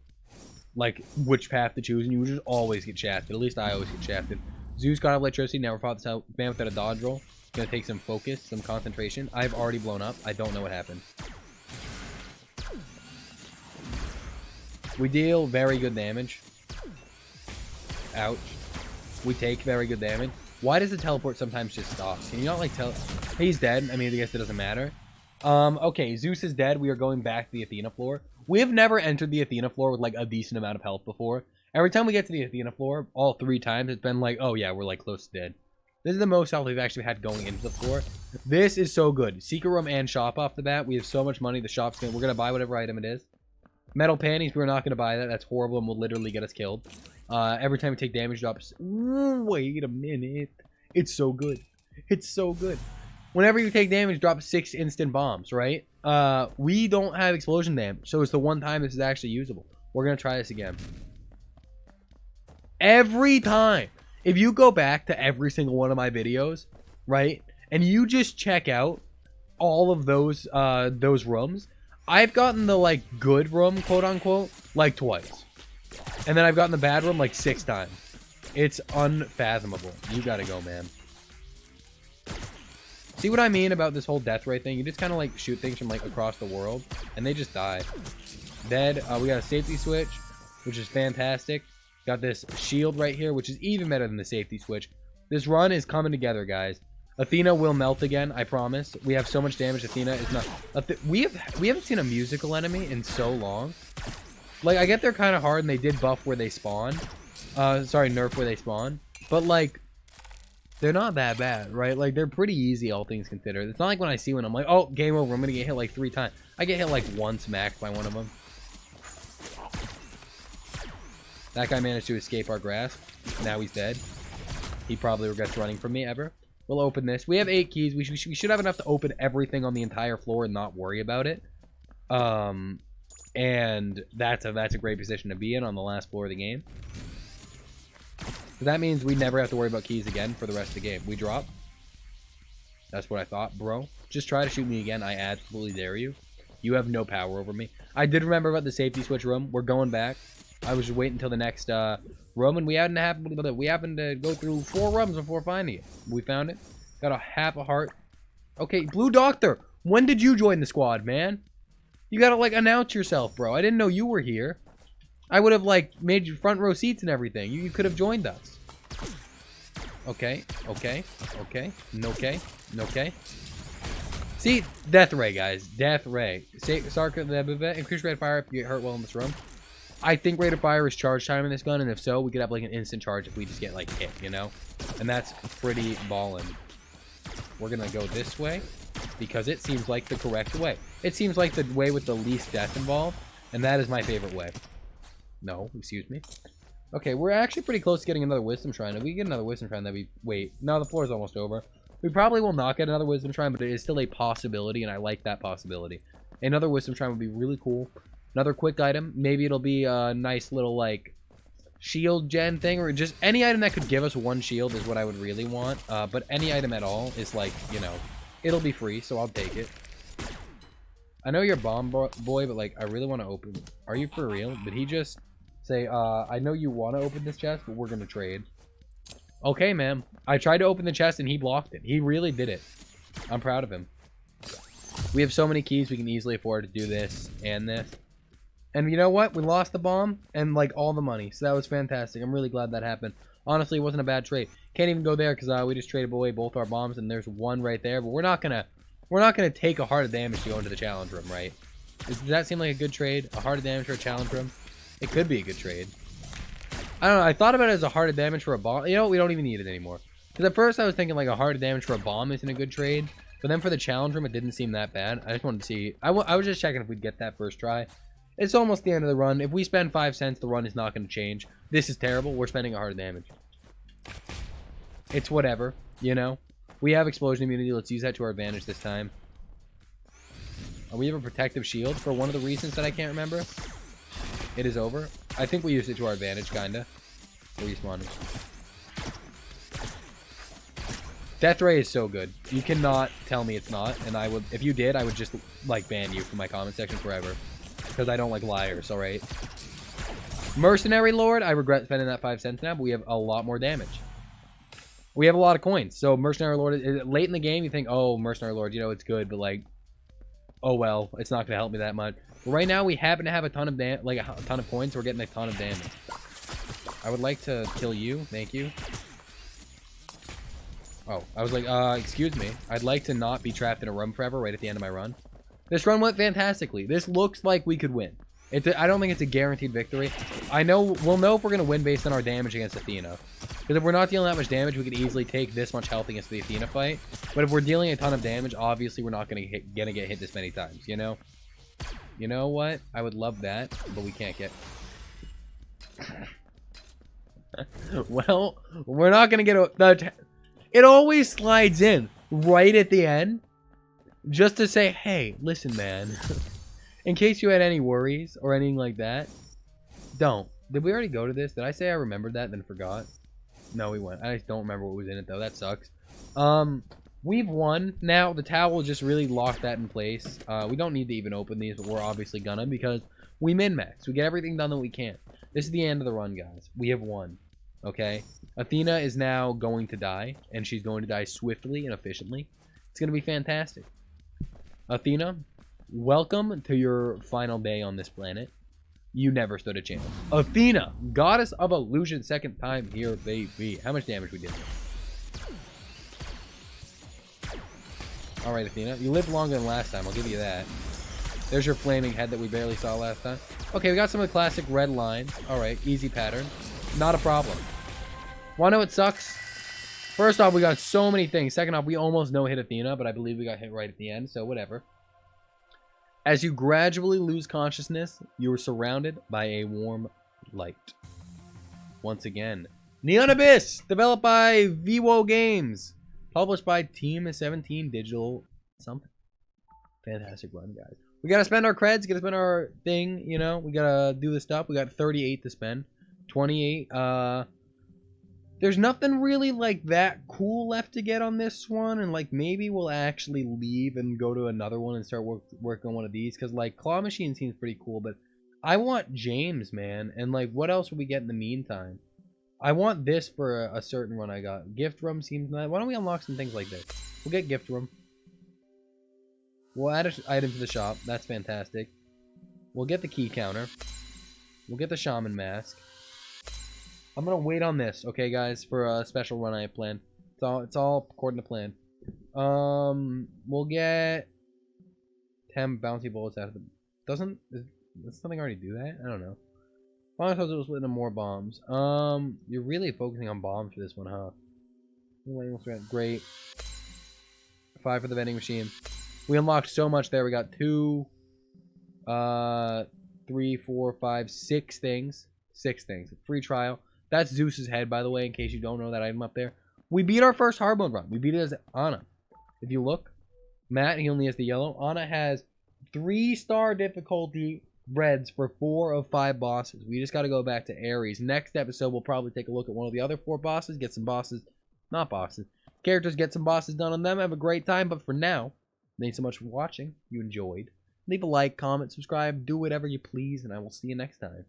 like which path to choose, and you just always get shafted. At least I always get shafted. Zeus got electricity, never fought this man without a dodge roll. Gonna take some focus, some concentration. I've already blown up. I don't know what happened. We deal very good damage. Ouch. We take very good damage. Why does the teleport sometimes just stop? Can you not, like, tell? He's dead. I mean, I guess it doesn't matter. Okay, Zeus is dead. We are going back to the Athena floor. We have never entered the Athena floor with, like, a decent amount of health before. Every time we get to the Athena floor, all 3 times, it's been like, oh, yeah, we're, like, close to dead. This is the most health we've actually had going into the floor. This is so good. Secret room and shop off the bat. We have so much money. The shop's we're going to buy whatever item it is. Metal panties, we're not going to buy that. That's horrible and will literally get us killed. Every time we take damage drops. Ooh, wait a minute. It's so good. It's so good. Whenever you take damage, drop 6 instant bombs, right? We don't have explosion damage, so it's the one time this is actually usable. We're going to try this again. Every time. If you go back to every single one of my videos, right, and you just check out all of those rooms, I've gotten the, like, good room, quote-unquote, like, twice. And then I've gotten the bad room, like, 6 times. It's unfathomable. You gotta go, man. See what I mean about this whole death ray thing? You just kind of, like, shoot things from, like, across the world, and they just die. Dead. We got a safety switch, which is fantastic. Got this shield right here, which is even better than the safety switch. This run is coming together, guys. Athena will melt again, I promise. We have so much damage. Athena is not... we haven't seen a musical enemy in so long. Like, I get they're kind of hard, and they did buff where they spawn. Sorry, nerf where they spawn. But, like, they're not that bad, right? Like, they're pretty easy, all things considered. It's not like when I see one, I'm like, oh, game over. I'm going to get hit, like, 3 times. I get hit, like, once max by one of them. That guy managed to escape our grasp. Now he's dead. He probably regrets running from me ever. We'll open this. We have 8 keys. We should have enough to open everything on the entire floor and not worry about it. And that's a great position to be in on the last floor of the game. So that means we never have to worry about keys again for the rest of the game. We drop. That's what I thought, bro. Just try to shoot me again. I absolutely dare you. You have no power over me. I did remember about the safety switch room. We're going back. I was just waiting until the next room, and we happened to go through 4 rooms before finding it. We found it. Got a half a heart. Okay, Blue Doctor, when did you join the squad, man? You gotta, like, announce yourself, bro. I didn't know you were here. I would have, like, made you front row seats and everything. You could have joined us. Okay, okay, okay, okay, okay. See, Death Ray, guys. Death Ray. Increase rate of fire if you get hurt while in this room. I think rate of fire is charge time in this gun, and if so, we could have, like, an instant charge if we just get, like, hit, you know? And that's pretty ballin'. We're gonna go this way, because it seems like the correct way. It seems like the way with the least death involved, and that is my favorite way. No, excuse me. Okay, we're actually pretty close to getting another Wisdom Shrine. If we get another Wisdom Shrine, that'd be... Wait, no, the floor is almost over. We probably will not get another Wisdom Shrine, but it is still a possibility, and I like that possibility. Another Wisdom Shrine would be really cool. Another quick item. Maybe it'll be a nice little, like, shield gen thing, or just any item that could give us 1 shield is what I would really want. But any item at all is, like, you know, it'll be free, so I'll take it. I know you're bomb boy, but, like, I really want to open... Are you for real? Did he just say, I know you want to open this chest, but we're going to trade? Okay, man. I tried to open the chest, and he blocked it. He really did it. I'm proud of him. We have so many keys, we can easily afford to do this and this. And you know what? We lost the bomb and, like, all the money. So that was fantastic. I'm really glad that happened. Honestly, it wasn't a bad trade. Can't even go there because we just traded away both our bombs, and there's 1 right there. But we're not gonna take a heart of damage to go into the challenge room, right? Does that seem like a good trade? A heart of damage for a challenge room? It could be a good trade. I don't know. I thought about it as a heart of damage for a bomb. You know what? We don't even need it anymore. Because at first I was thinking, like, a heart of damage for a bomb isn't a good trade. But then for the challenge room, it didn't seem that bad. I just wanted to see. I was just checking if we'd get that first try. It's almost the end of the run. If we spend 5 cents, the run is not going to change. This is terrible. We're spending a heart of damage. It's whatever, you know? We have explosion immunity. Let's use that to our advantage this time. We have a protective shield for one of the reasons that I can't remember. It is over. I think we used it to our advantage, kinda. Respawn. Death Ray is so good. You cannot tell me it's not, and I would, if you did, I would just, like, ban you from my comment section forever. Because I don't like liars, alright? Mercenary Lord, I regret spending that 5 cents now, but we have a lot more damage. We have a lot of coins. So Mercenary Lord, late in the game, you think, oh, Mercenary Lord, you know, it's good, but, like, oh well, it's not gonna help me that much. But right now we happen to have a ton of a ton of points. We're getting a ton of damage. I would like to kill you. Thank you. Oh, I was like, excuse me. I'd like to not be trapped in a room forever right at the end of my run. This run went fantastically. This looks like we could win. I don't think it's a guaranteed victory. We'll know if we're going to win based on our damage against Athena. Because if we're not dealing that much damage, we could easily take this much health against the Athena fight. But if we're dealing a ton of damage, obviously we're not going to get hit this many times, you know? You know what? I would love that, but we can't get... Well, we're not going to get... It always slides in right at the end just to say, hey, listen, man. In case you had any worries or anything like that, don't. Did we already go to this? Did I say I remembered that and then forgot? No, we went. I just don't remember what was in it, though. That sucks. We've won. Now, the towel just really locked that in place. We don't need to even open these, but we're obviously gonna because we min-max. We get everything done that we can. This is the end of the run, guys. We have won. Okay? Athena is now going to die, and she's going to die swiftly and efficiently. It's going to be fantastic. Athena, welcome to your final day on this planet. You never stood a chance. Athena, goddess of illusion, second time here, baby. How much damage we did? Alright, Athena. You lived longer than last time, I'll give you that. There's your flaming head that we barely saw last time. Okay, we got some of the classic red lines. Alright, easy pattern. Not a problem. Wanna know what sucks? First off, we got so many things. Second off, we almost no-hit Athena, but I believe we got hit right at the end, so whatever. As you gradually lose consciousness, you are surrounded by a warm light. Once again, Neon Abyss, developed by Viwo Games, published by Team 17 Digital something. Fantastic run, guys. We gotta spend our creds, gotta spend our thing, you know, we gotta do this stuff. We got 38 to spend. 28. There's nothing really like that cool left to get on this one, and like maybe we'll actually leave and go to another one and start working on one of these, because like Claw Machine seems pretty cool, but I want James, man, and like what else would we get in the meantime? I want this for a certain run I got. Gift Room seems nice. Why don't we unlock some things like this? We'll get Gift Room. We'll add an item to the shop. That's fantastic. We'll get the key counter. We'll get the Shaman Mask. I'm gonna wait on this, okay, guys, for a special run I have planned. It's all according to plan. We'll get 10 bouncy bullets out of the... Does something already do that? I don't know. I thought it was split into more bombs. You're really focusing on bombs for this one, huh? Great. 5 for the vending machine. We unlocked so much there. We got 2, 3, 4, 5, 6 things. 6 things. Free trial. That's Zeus's head, by the way, in case you don't know that item up there. We beat our first hard mode run. We beat it as Anna. If you look, Matt, he only has the yellow. Anna has 3-star difficulty reds for 4 of 5 bosses. We just got to go back to Ares. Next episode, we'll probably take a look at one of the other 4 bosses, get some bosses, not bosses, characters, get some bosses done on them, have a great time. But for now, thanks so much for watching. You enjoyed. Leave a like, comment, subscribe, do whatever you please, and I will see you next time.